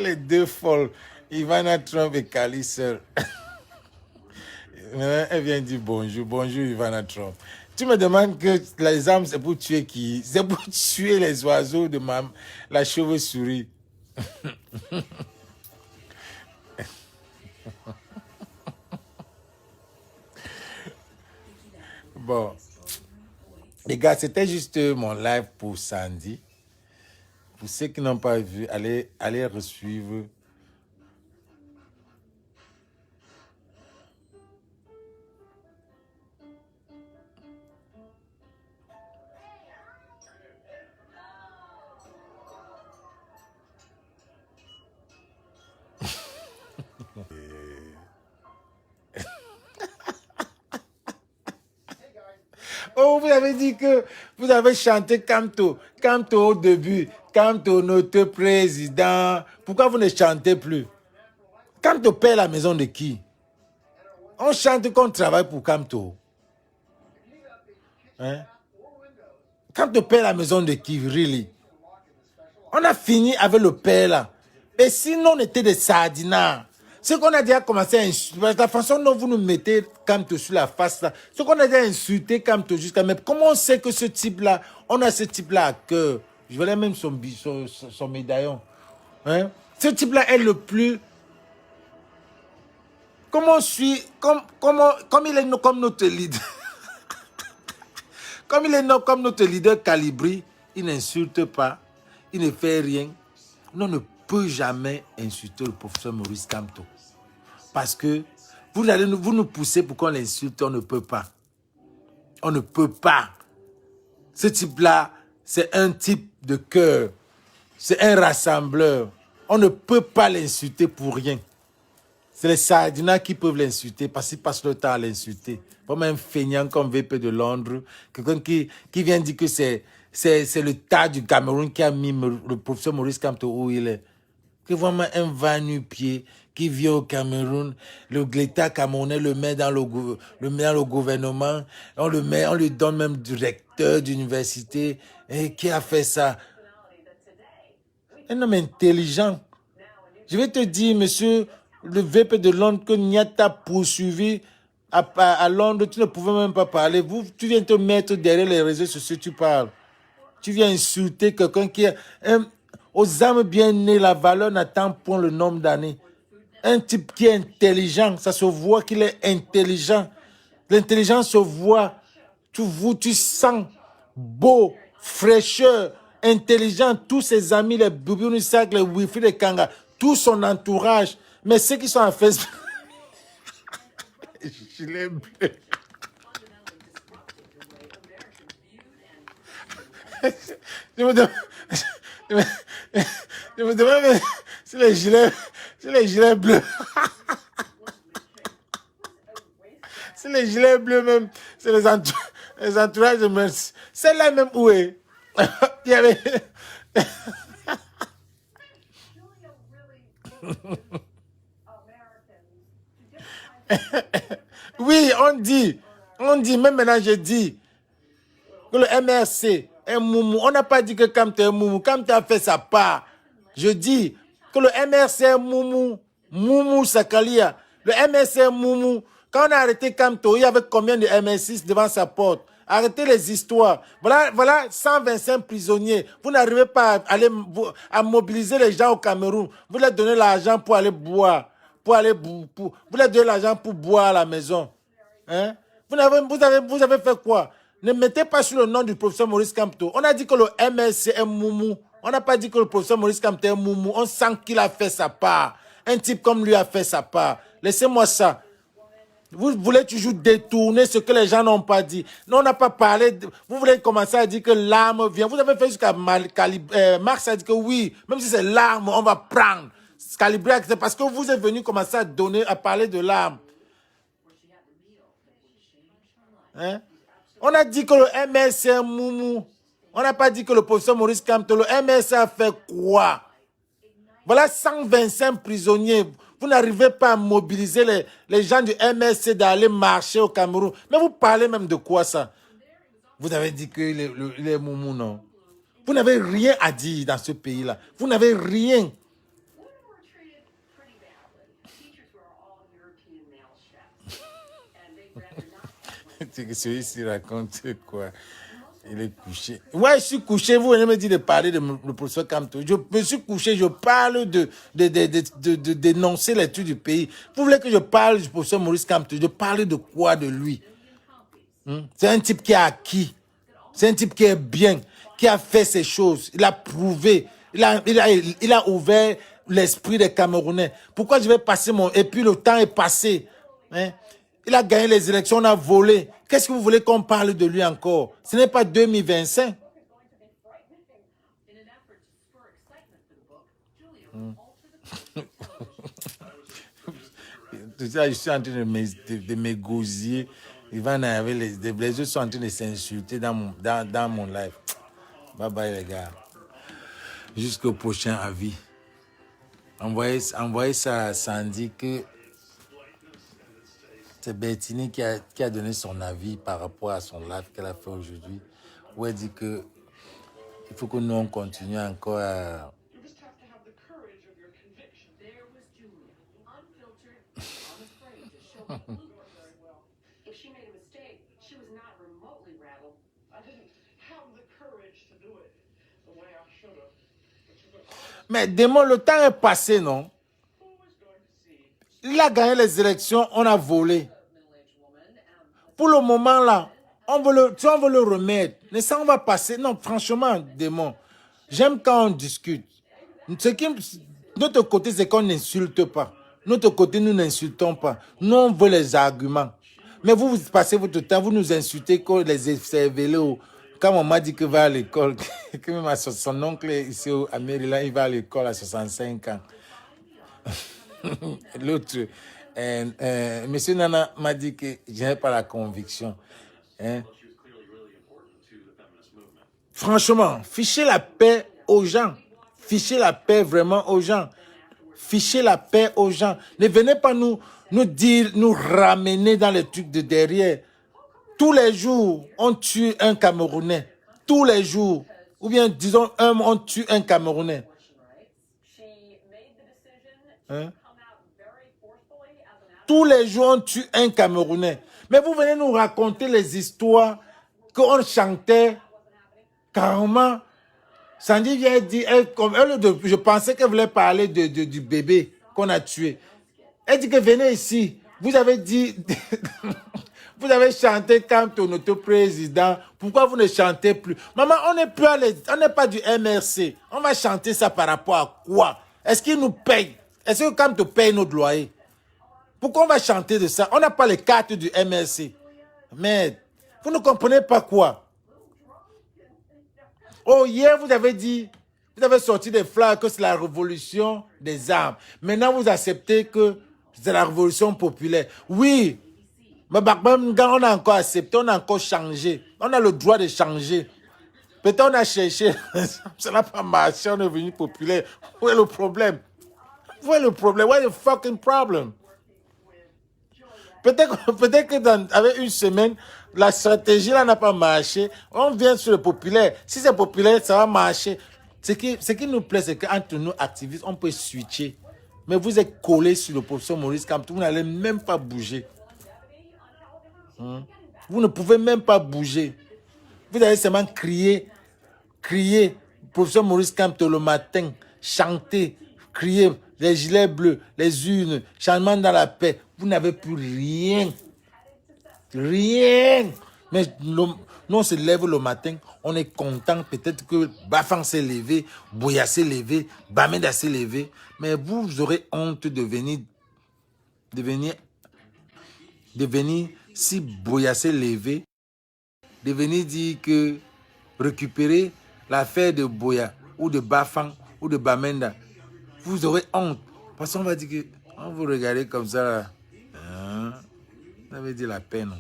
Les deux folles. Ivana Trump et Kali seule. Elle vient dire bonjour. Bonjour, Ivana Trump. Tu me demandes que les âmes, c'est pour tuer qui? C'est pour tuer les oiseaux de la chauve-souris. Bon. Les gars, c'était juste mon live pour Sandy. Pour ceux qui n'ont pas vu, allez resuivre. Oh, vous avez dit que vous avez chanté Kamto. Kamto au début. Kamto, notre président. Pourquoi vous ne chantez plus? Kamto paie la maison de qui? On chante qu'on travaille pour Kamto. Hein? Kamto paie la maison de qui, really? On a fini avec le père là. Et sinon, on était des sardinards. Ce qu'on a déjà commencé à insulter, la façon dont vous nous mettez Kamto sur la face là, ce qu'on a déjà insulté Kamto jusqu'à même. Comment on sait que ce type-là, on a ce type-là à cœur? Je voulais même son médaillon. Hein? Ce type-là est le plus. Comment on suit, comme il est comme notre leader. Comme il est comme notre leader Calibri, il n'insulte pas, il ne fait rien. On ne peut jamais insulter le professeur Maurice Kamto. Parce que vous nous poussez pour qu'on l'insulte, on ne peut pas. On ne peut pas. Ce type-là, c'est un type de cœur. C'est un rassembleur. On ne peut pas l'insulter pour rien. C'est les sardinats qui peuvent l'insulter parce qu'ils passent le temps à l'insulter. Comme un feignant comme VP de Londres, quelqu'un qui vient dire que c'est le tas du Cameroun qui a mis le professeur Maurice Kamto où il est. Que vraiment un va-nu-pied qui vient au Cameroun, l'État camerounais le met dans le gouvernement, on lui donne même directeur d'université. Et qui a fait ça? Un homme intelligent. Je vais te dire, monsieur le VP de Londres, que Niata poursuivi à Londres, tu ne pouvais même pas parler. Tu viens te mettre derrière les réseaux sociaux, tu parles. Tu viens insulter quelqu'un qui est... aux âmes bien nées, la valeur n'attend point le nombre d'années. Un type qui est intelligent, ça se voit qu'il est intelligent. L'intelligence se voit. Tu sens beau, fraîcheur, intelligent. Tous ses amis, les Boubounissak, les Wifi, les Kanga, tout son entourage. Mais ceux qui sont en Facebook... Gilet bleu. Je me demande si les gilets bleus. Si les gilets bleus même, c'est les entourages de Merci. Celle-là même où est? Il y avait... Oui, on dit, même maintenant je dis que le MRC est moumou. On n'a pas dit que Kamto est moumou. Kamto a fait sa part. Je dis que le MRC est moumou. Moumou Sakalia. Le MRC est moumou. Quand on a arrêté Kamto, il y avait combien de MR6 devant sa porte? Arrêtez les histoires. Voilà 125 prisonniers. Vous n'arrivez pas à mobiliser les gens au Cameroun. Vous leur donnez l'argent pour aller boire. Vous leur donnez l'argent pour boire à la maison. Hein? Vous avez fait quoi? Ne mettez pas sur le nom du professeur Maurice Kamto. On a dit que le MSC est moumou. On n'a pas dit que le professeur Maurice Kamto est moumou. On sent qu'il a fait sa part. Un type comme lui a fait sa part. Laissez-moi ça. Vous voulez toujours détourner ce que les gens n'ont pas dit. Non, on n'a pas parlé. Vous voulez commencer à dire que l'arme vient. Vous avez fait jusqu'à Marx a dit que oui, même si c'est l'arme, on va prendre. Calibrer, c'est parce que vous êtes venu commencer à parler de l'arme. Hein? On a dit que le MS est moumou. On n'a pas dit que le professeur Maurice Kamto, le MS a fait quoi? Voilà 125 prisonniers. Vous n'arrivez pas à mobiliser les gens du MSC d'aller marcher au Cameroun. Mais vous parlez même de quoi ça? Vous avez dit qu'il est moumou, non? Vous n'avez rien à dire dans ce pays-là. Vous n'avez rien. Celui-ci raconte quoi? Il est couché. Ouais, je suis couché. Vous venez me dire de parler de le professeur Kamto. Je me suis couché. Je parle de dénoncer l'étude du pays. Vous voulez que je parle du professeur Maurice Kamto? Je parle de quoi de lui? C'est un type qui a acquis. C'est un type qui est bien, qui a fait ses choses. Il a prouvé. Il a ouvert l'esprit des Camerounais. Pourquoi je vais passer mon... Et puis le temps est passé. Hein? Il a gagné les élections, on a volé. Qu'est-ce que vous voulez qu'on parle de lui encore? Ce n'est pas 2025. Je suis en train de m'égosiller. Ivan avait les yeux sont en train de s'insulter dans mon live. Bye bye les gars. Jusqu'au prochain avis. Envoyez ça à Sandy que c'est Bertini qui a donné son avis par rapport à son live qu'elle a fait aujourd'hui. Où elle dit que il faut que nous on continue encore à... Mais Démon, le temps est passé, non? Il a gagné les élections, on a volé. Pour le moment là, on veut le remettre. Mais ça, on va passer. Non, franchement, Démon, j'aime quand on discute. Notre côté, c'est qu'on n'insulte pas. Notre côté, nous n'insultons pas. Nous, on veut les arguments. Mais vous passez votre temps, vous nous insultez comme les vélos. Quand on m'a dit qu'il va à l'école, que même son oncle ici à Maryland, il va à l'école à 65 ans. L'autre, monsieur Nana m'a dit que je n'ai pas la conviction. Hein? Franchement, fichez la paix aux gens. Fichez la paix vraiment aux gens. Fichez la paix aux gens. Ne venez pas nous dire, nous ramener dans les trucs de derrière. Tous les jours, on tue un Camerounais. Tous les jours. Ou bien, disons, on tue un Camerounais. Hein? Tous les jours, on tue un Camerounais. Mais vous venez nous raconter les histoires qu'on chantait carrément. Sandy vient dire, je pensais qu'elle voulait parler du bébé qu'on a tué. Elle dit que venez ici. Vous avez dit, vous avez chanté Kamto notre président. Pourquoi vous ne chantez plus? Maman, on n'est pas du MRC. On va chanter ça par rapport à quoi? Est-ce qu'ils nous payent? Est-ce que Kamto paye notre loyer? Pourquoi on va chanter de ça? On n'a pas les cartes du MRC. Mais vous ne comprenez pas quoi? Oh, hier, vous avez dit, vous avez sorti des fleurs que c'est la révolution des armes. Maintenant, vous acceptez que c'est la révolution populaire. Oui, mais on a encore accepté, on a encore changé. On a le droit de changer. Peut-être on a cherché, ça n'a pas marché, on est devenu populaire. Où est le problème? Où est le problème? What is the fucking problem? Peut-être que avec une semaine, la stratégie là n'a pas marché. On vient sur le populaire. Si c'est populaire, ça va marcher. Ce qui nous plaît, c'est qu'entre nous, activistes, on peut switcher. Mais vous êtes collés sur le professeur Maurice Kamto, vous n'allez même pas bouger. Vous ne pouvez même pas bouger. Vous allez seulement crier, professeur Maurice Kamto le matin, chanter, crier, les gilets bleus, les urnes, changement dans la paix. Vous n'avez plus rien. Rien. Mais nous, on se lève le matin, on est content. Peut-être que Bafang s'est levé, Boya s'est levé, Bamenda s'est levé. Mais vous aurez honte de venir, si Boya s'est levé, de venir dire que récupérer l'affaire de Boya ou de Bafang ou de Bamenda. Vous aurez honte. Parce qu'on va dire que, on vous regarde comme ça, là. Hein? Vous avez dit la paix, non?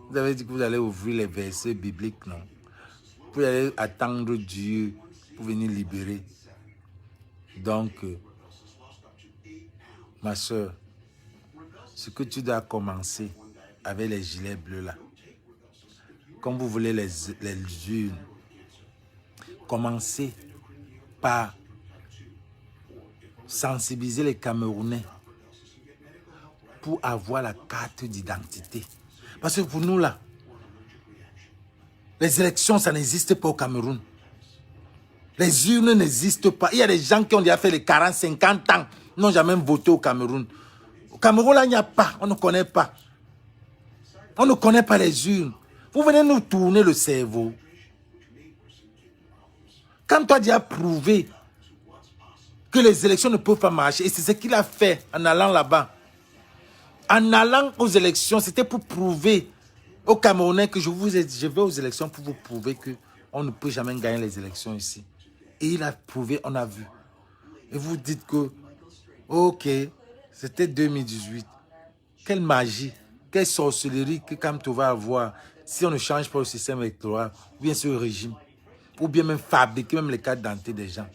Vous avez dit que vous allez ouvrir les versets bibliques, non? Vous allez attendre Dieu pour venir libérer. Donc, ma soeur, ce que tu dois commencer avec les gilets bleus là, comme vous voulez les urnes, commencez par sensibiliser les Camerounais pour avoir la carte d'identité. Parce que pour nous là, les élections, ça n'existe pas au Cameroun. Les urnes n'existent pas. Il y a des gens qui ont déjà fait les 40, 50 ans, n'ont jamais voté au Cameroun. Au Cameroun, là, il n'y a pas. On ne connaît pas. On ne connaît pas les urnes. Vous venez nous tourner le cerveau. Quand toi, tu as prouvé que les élections ne peuvent pas marcher, et c'est ce qu'il a fait en allant là-bas. En allant aux élections, c'était pour prouver aux Camerounais que je vais aux élections pour vous prouver qu'on ne peut jamais gagner les élections ici. Et il a prouvé, on a vu. Et vous dites que, ok, c'était 2018. Quelle magie, quelle sorcellerie que Kamto va avoir si on ne change pas le système électoral, ou bien ce régime, ou bien même fabriquer même les cartes d'identité des gens.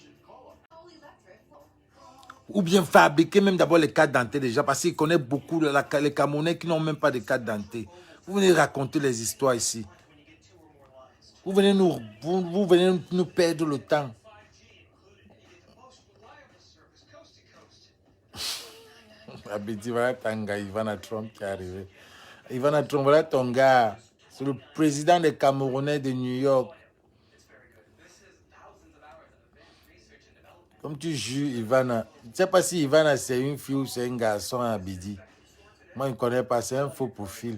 Ou bien fabriquer même d'abord les cartes d'identité des gens, parce qu'il connaît beaucoup les Camerounais qui n'ont même pas de cartes d'identité. Vous venez raconter les histoires ici. Vous venez nous perdre le temps. Abidi, voilà ton gars, Ivana Trump qui est arrivé. Ivana Trump, voilà ton gars. C'est le président des Camerounais de New York. Comme tu jures, Ivana. Je ne sais pas si Ivana c'est une fille ou c'est un garçon à Abidi. Moi, je ne connais pas, c'est un faux profil.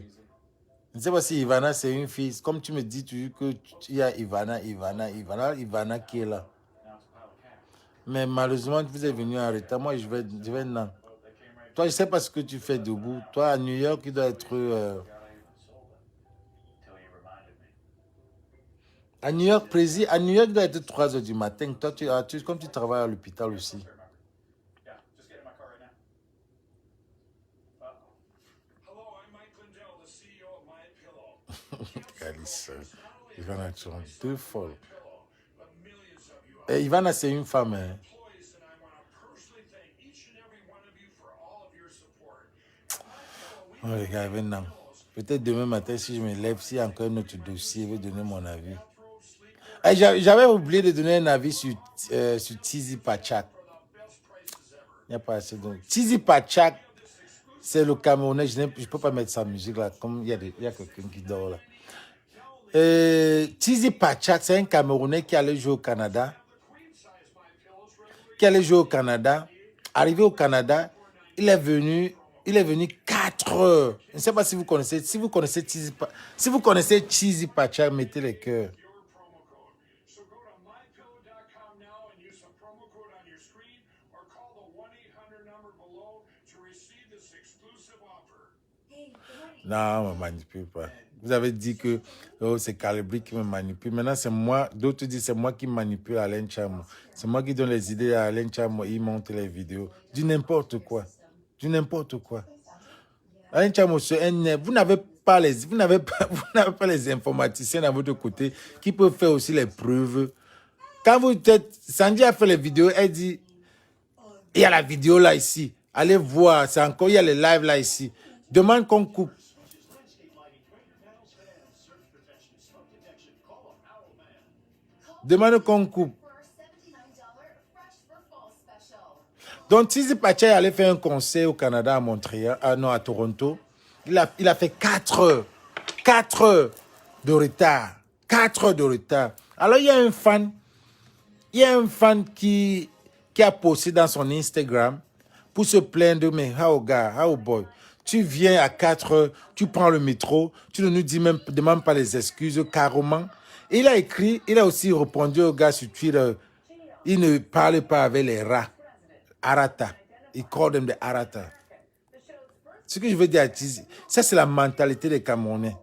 Je ne sais pas si Ivana c'est une fille. Comme tu me dis toujours qu'il y a Ivana qui est là. Mais malheureusement, vous êtes venu en retard. Moi, je vais non. Toi, je ne sais pas ce que tu fais debout. Toi, à New York, il doit être... À New York, il doit être 3 h du matin. Toi, comme tu travailles à l'hôpital aussi. Calice, Ivana, tu es deux folles. Et Ivana, c'est une femme. Hein. Oh, les gars, maintenant. Peut-être demain matin, si je me lève, s'il y a encore un autre dossier, je vais donner mon avis. J'avais oublié de donner un avis sur Tizi Pachak. Il n'y a pas assez de... Tizi Pachak, c'est le Camerounais. Je ne peux pas mettre sa musique là, comme il y a quelqu'un qui dort là. Tizi Pachak, c'est un Camerounais qui allait jouer au Canada. Arrivé au Canada, il est venu 4 heures. Je ne sais pas si vous connaissez. Si vous connaissez Tizi Pachak, mettez les cœurs. Non, on ne me manipule pas. Vous avez dit que c'est Calibri qui me manipule. Maintenant, c'est moi. D'autres disent que c'est moi qui manipule Alain Tchamo. C'est moi qui donne les idées à Alain Tchamo. Il monte les vidéos. Du n'importe quoi. Alain Tchamo, vous n'avez pas les informaticiens à votre côté qui peuvent faire aussi les preuves. Quand vous êtes... Sandy a fait les vidéos, elle dit, il y a la vidéo là ici. Allez voir, c'est encore, il y a les lives là ici. Demande qu'on coupe. Demande qu'on coupe. Donc, Tizi Pachak allait faire un concert au Canada, à Montréal, non, à Toronto. Il a fait 4 heures. 4 heures de retard. 4 heures de retard. Alors, il y a un fan qui a posté dans son Instagram pour se plaindre, mais how gars, how boy, tu viens à 4 heures, tu prends le métro, tu ne nous dis même, demande pas les excuses carrément. Et il a aussi répondu au gars sur Twitter, il ne parle pas avec les rats, Arata. Il call them the Arata. Ce que je veux dire, ça c'est la mentalité des Camerounais.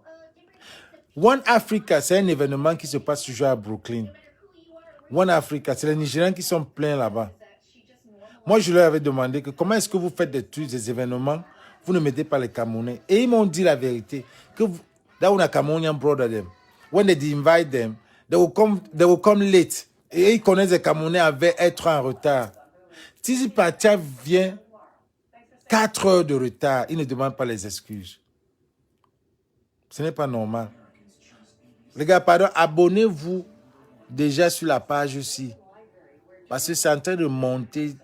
One Africa, c'est un événement qui se passe toujours à Brooklyn. One Africa, c'est les Nigériens qui sont pleins là-bas. Moi, je leur avais demandé que comment est-ce que vous faites des événements, vous ne mettez pas les Camerounais. Et ils m'ont dit la vérité, que that when a Cameroonian brother them, when they invite them, they will come late. Et ils connaissent les Camerounais avaient être en retard. Tizi Pacha vient 4 heures de retard, il ne demande pas les excuses. Ce n'est pas normal. Les gars, pardon, abonnez-vous déjà sur la page aussi. Parce que c'est en train de monter.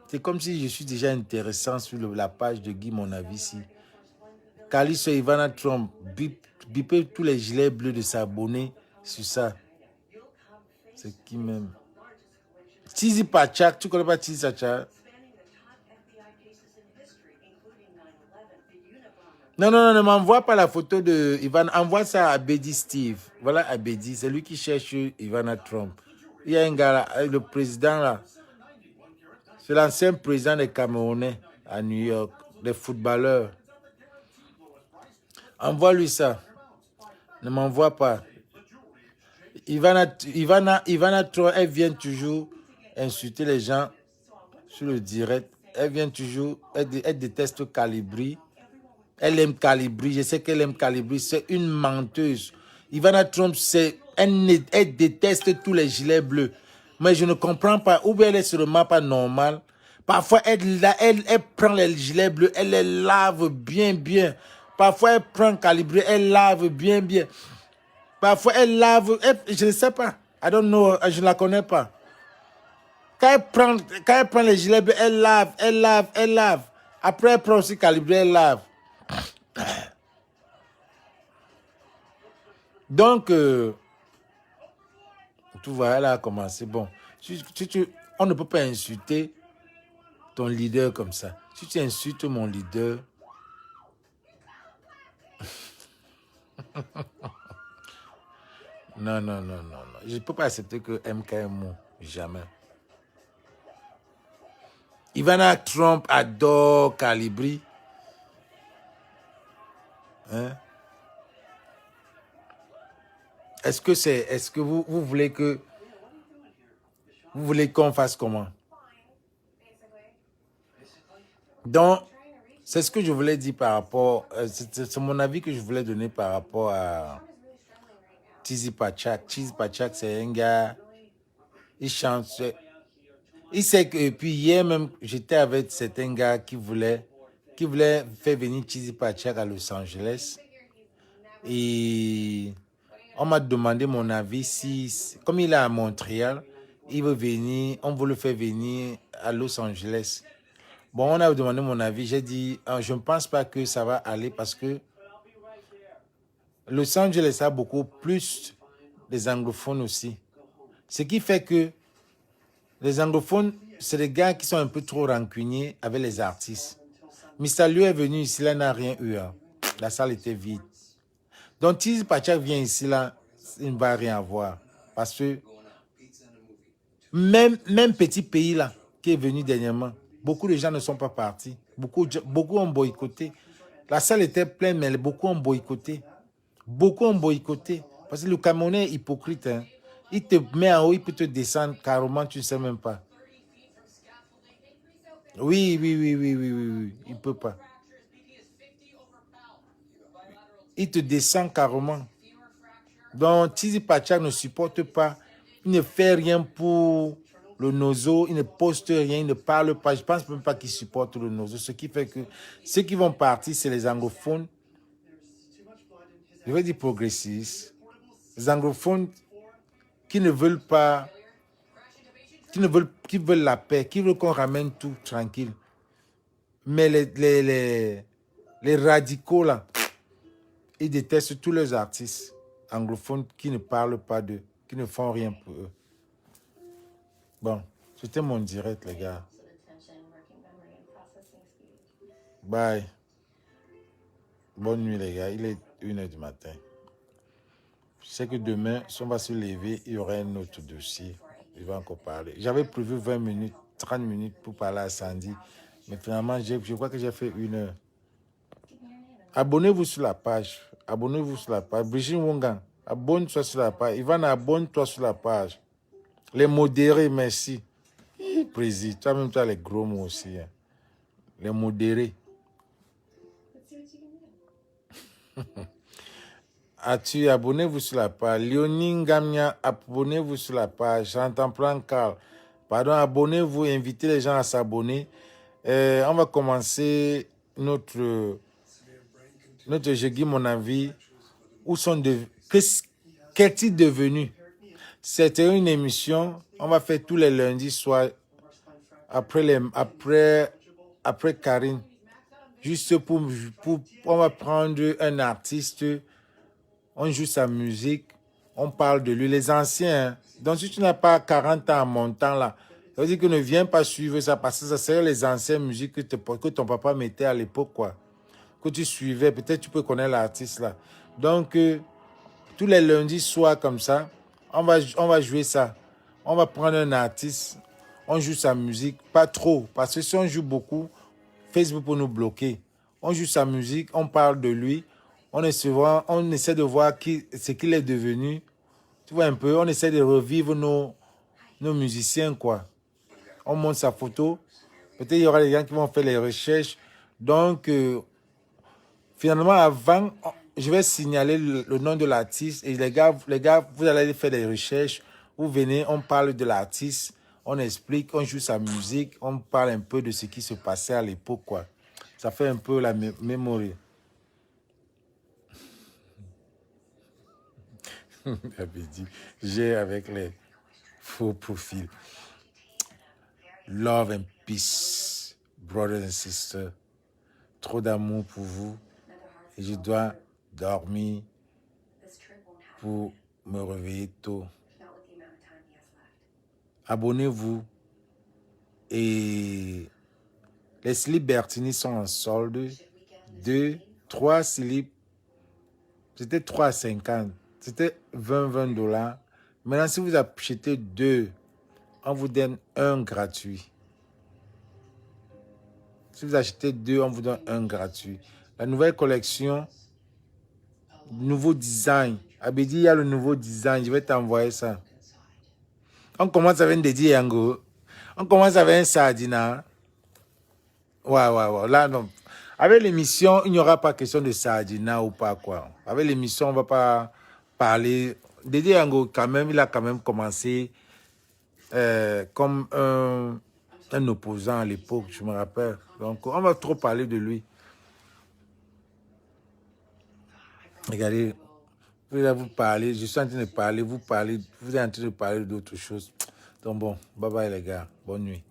C'est comme si je suis déjà intéressant sur la page de Guy Mon Avis ici. Calisto Ivana Trump, bipez tous les gilets bleus de s'abonner sur ça. C'est qui même? Tizi Pachak, tu connais pas Tizi Pachak? Non, ne m'envoie pas la photo de Ivan. Envoie ça à Abedi Steve. Voilà Abedi, c'est lui qui cherche Ivana Trump. Il y a un gars là, le président là. C'est l'ancien président des Camerounais à New York, des footballeurs. Envoie-lui ça. Ne m'envoie pas. Ivana Trump, elle vient toujours insulter les gens sur le direct. Elle vient toujours, elle déteste Calibri. Elle aime Calibri, je sais qu'elle aime Calibri, c'est une menteuse. Ivana Trump, elle déteste tous les gilets bleus. Mais je ne comprends pas, ou bien elle est sûrement pas normale. Parfois, elle prend les gilets bleus, elle les lave bien. Parfois, elle prend Calibri, elle lave bien. Parfois, elle lave, je ne sais pas. I don't know, je ne la connais pas. Quand elle prend les gilets bleus, elle lave. Après, elle prend aussi Calibri, elle lave. Donc, tout va, elle a commencé. Bon, on ne peut pas insulter ton leader comme ça. Si tu insultes mon leader, non. Je ne peux pas accepter que MKM, jamais. Ivana Trump adore Calibri. Hein? Est-ce que vous voulez qu'on fasse comment? Donc, c'est ce que je voulais dire par rapport, c'est mon avis que je voulais donner par rapport à Tizi Pachak. Tizi Pachak, c'est un gars, il chante, il sait que, et puis hier même, j'étais avec certains gars qui voulaient faire venir Tizi Pachak à Los Angeles. Et on m'a demandé mon avis si, comme il est à Montréal, il veut venir, on veut le faire venir à Los Angeles. Bon, on a demandé mon avis, j'ai dit, je ne pense pas que ça va aller parce que Los Angeles a beaucoup plus des anglophones aussi. Ce qui fait que les anglophones, c'est des gars qui sont un peu trop rancuniers avec les artistes. Mr. Liu est venu ici, là, il n'a rien eu. Hein. La salle était vide. Donc, Tizi Pachak vient ici, là, il ne va rien avoir. Parce que même petit pays, là, qui est venu dernièrement, beaucoup de gens ne sont pas partis. Beaucoup ont boycotté. La salle était pleine, mais beaucoup ont boycotté. Parce que le Camerounais est hypocrite. Hein. Il te met en haut, il peut te descendre carrément, tu ne sais même pas. Oui. Il ne peut pas. Il te descend carrément. Donc, Tizi Pachak ne supporte pas. Il ne fait rien pour le Nozo. Il ne poste rien. Il ne parle pas. Je ne pense même pas qu'il supporte le Nozo. Ce qui fait que ceux qui vont partir, c'est les anglophones. Je vais dire progressistes. Les anglophones qui ne veulent pas, qui veulent la paix, qui veulent qu'on ramène tout tranquille. Mais les radicaux, là, Ils détestent tous les artistes anglophones qui ne parlent pas d'eux, qui ne font rien pour eux. Bon, c'était mon direct, les gars. Bye. Bonne nuit, les gars. Il est 1h du matin. Je sais que demain, si on va se lever, il y aura un autre dossier. Il va encore parler. J'avais prévu 20 minutes, 30 minutes pour parler à Sandy. Mais finalement, je crois que j'ai fait 1 heure. Abonnez-vous sur la page. Abonnez-vous sur la page. Brigitte Wongan, abonne-toi sur la page. Ivan, abonne-toi sur la page. Les modérés, merci. Président, toi-même, tu as les gros mots aussi. Hein. Les modérés. As-tu abonnez-vous sur la page. Léonie Gamia, abonnez-vous sur la page. J'entends plan Carl. Pardon, abonnez-vous, invitez les gens à s'abonner. On va commencer notre Je dis mon avis. Où sont qu'est-il devenu? C'était une émission. On va faire tous les lundis soirs après Karine. Juste pour on va prendre un artiste, on joue sa musique, on parle de lui, les anciens. Hein. Donc si tu n'as pas 40 ans à mon temps là, ça veut dire que ne viens pas suivre ça parce que ça c'est les anciennes musiques que ton papa mettait à l'époque quoi. Que tu suivais, peut-être tu peux connaître l'artiste là. Donc tous les lundis soirs comme ça, on va jouer ça. On va prendre un artiste, on joue sa musique, pas trop, parce que si on joue beaucoup, Facebook peut nous bloquer. On joue sa musique, on parle de lui, on essaie de voir ce qu'il est devenu. Tu vois un peu, on essaie de revivre nos musiciens, quoi. On monte sa photo. Peut-être il y aura des gens qui vont faire les recherches. Donc, finalement, avant, je vais signaler le nom de l'artiste. Et les gars, vous allez faire des recherches. Vous venez, on parle de l'artiste. On explique, on joue sa musique. On parle un peu de ce qui se passait à l'époque, quoi. Ça fait un peu la mémoire. J'ai avec les faux profils. Love and peace, brothers and sisters. Trop d'amour pour vous. Et je dois dormir pour me réveiller tôt. Abonnez-vous. Et les slips Bertini sont en solde. 3 slips. C'était 3,50. C'était 20 $. Maintenant, si vous achetez 2, on vous donne 1 gratuit. Si vous achetez 2, on vous donne 1 gratuit. La nouvelle collection, nouveau design. Abedi, il y a le nouveau design. Je vais t'envoyer ça. On commence avec un Dédi Yango. On commence avec un Sardina. Ouais. Là, non. Avec l'émission, il n'y aura pas question de Sardina ou pas, quoi. Avec l'émission, on ne va pas parler. Dédi Yango, quand même, il a quand même commencé comme un opposant à l'époque, je me rappelle. Donc, on va trop parler de lui. Regardez, vous parlez, je suis en train de parler, vous êtes en train de parler d'autres choses. Donc bon, bye bye les gars, bonne nuit.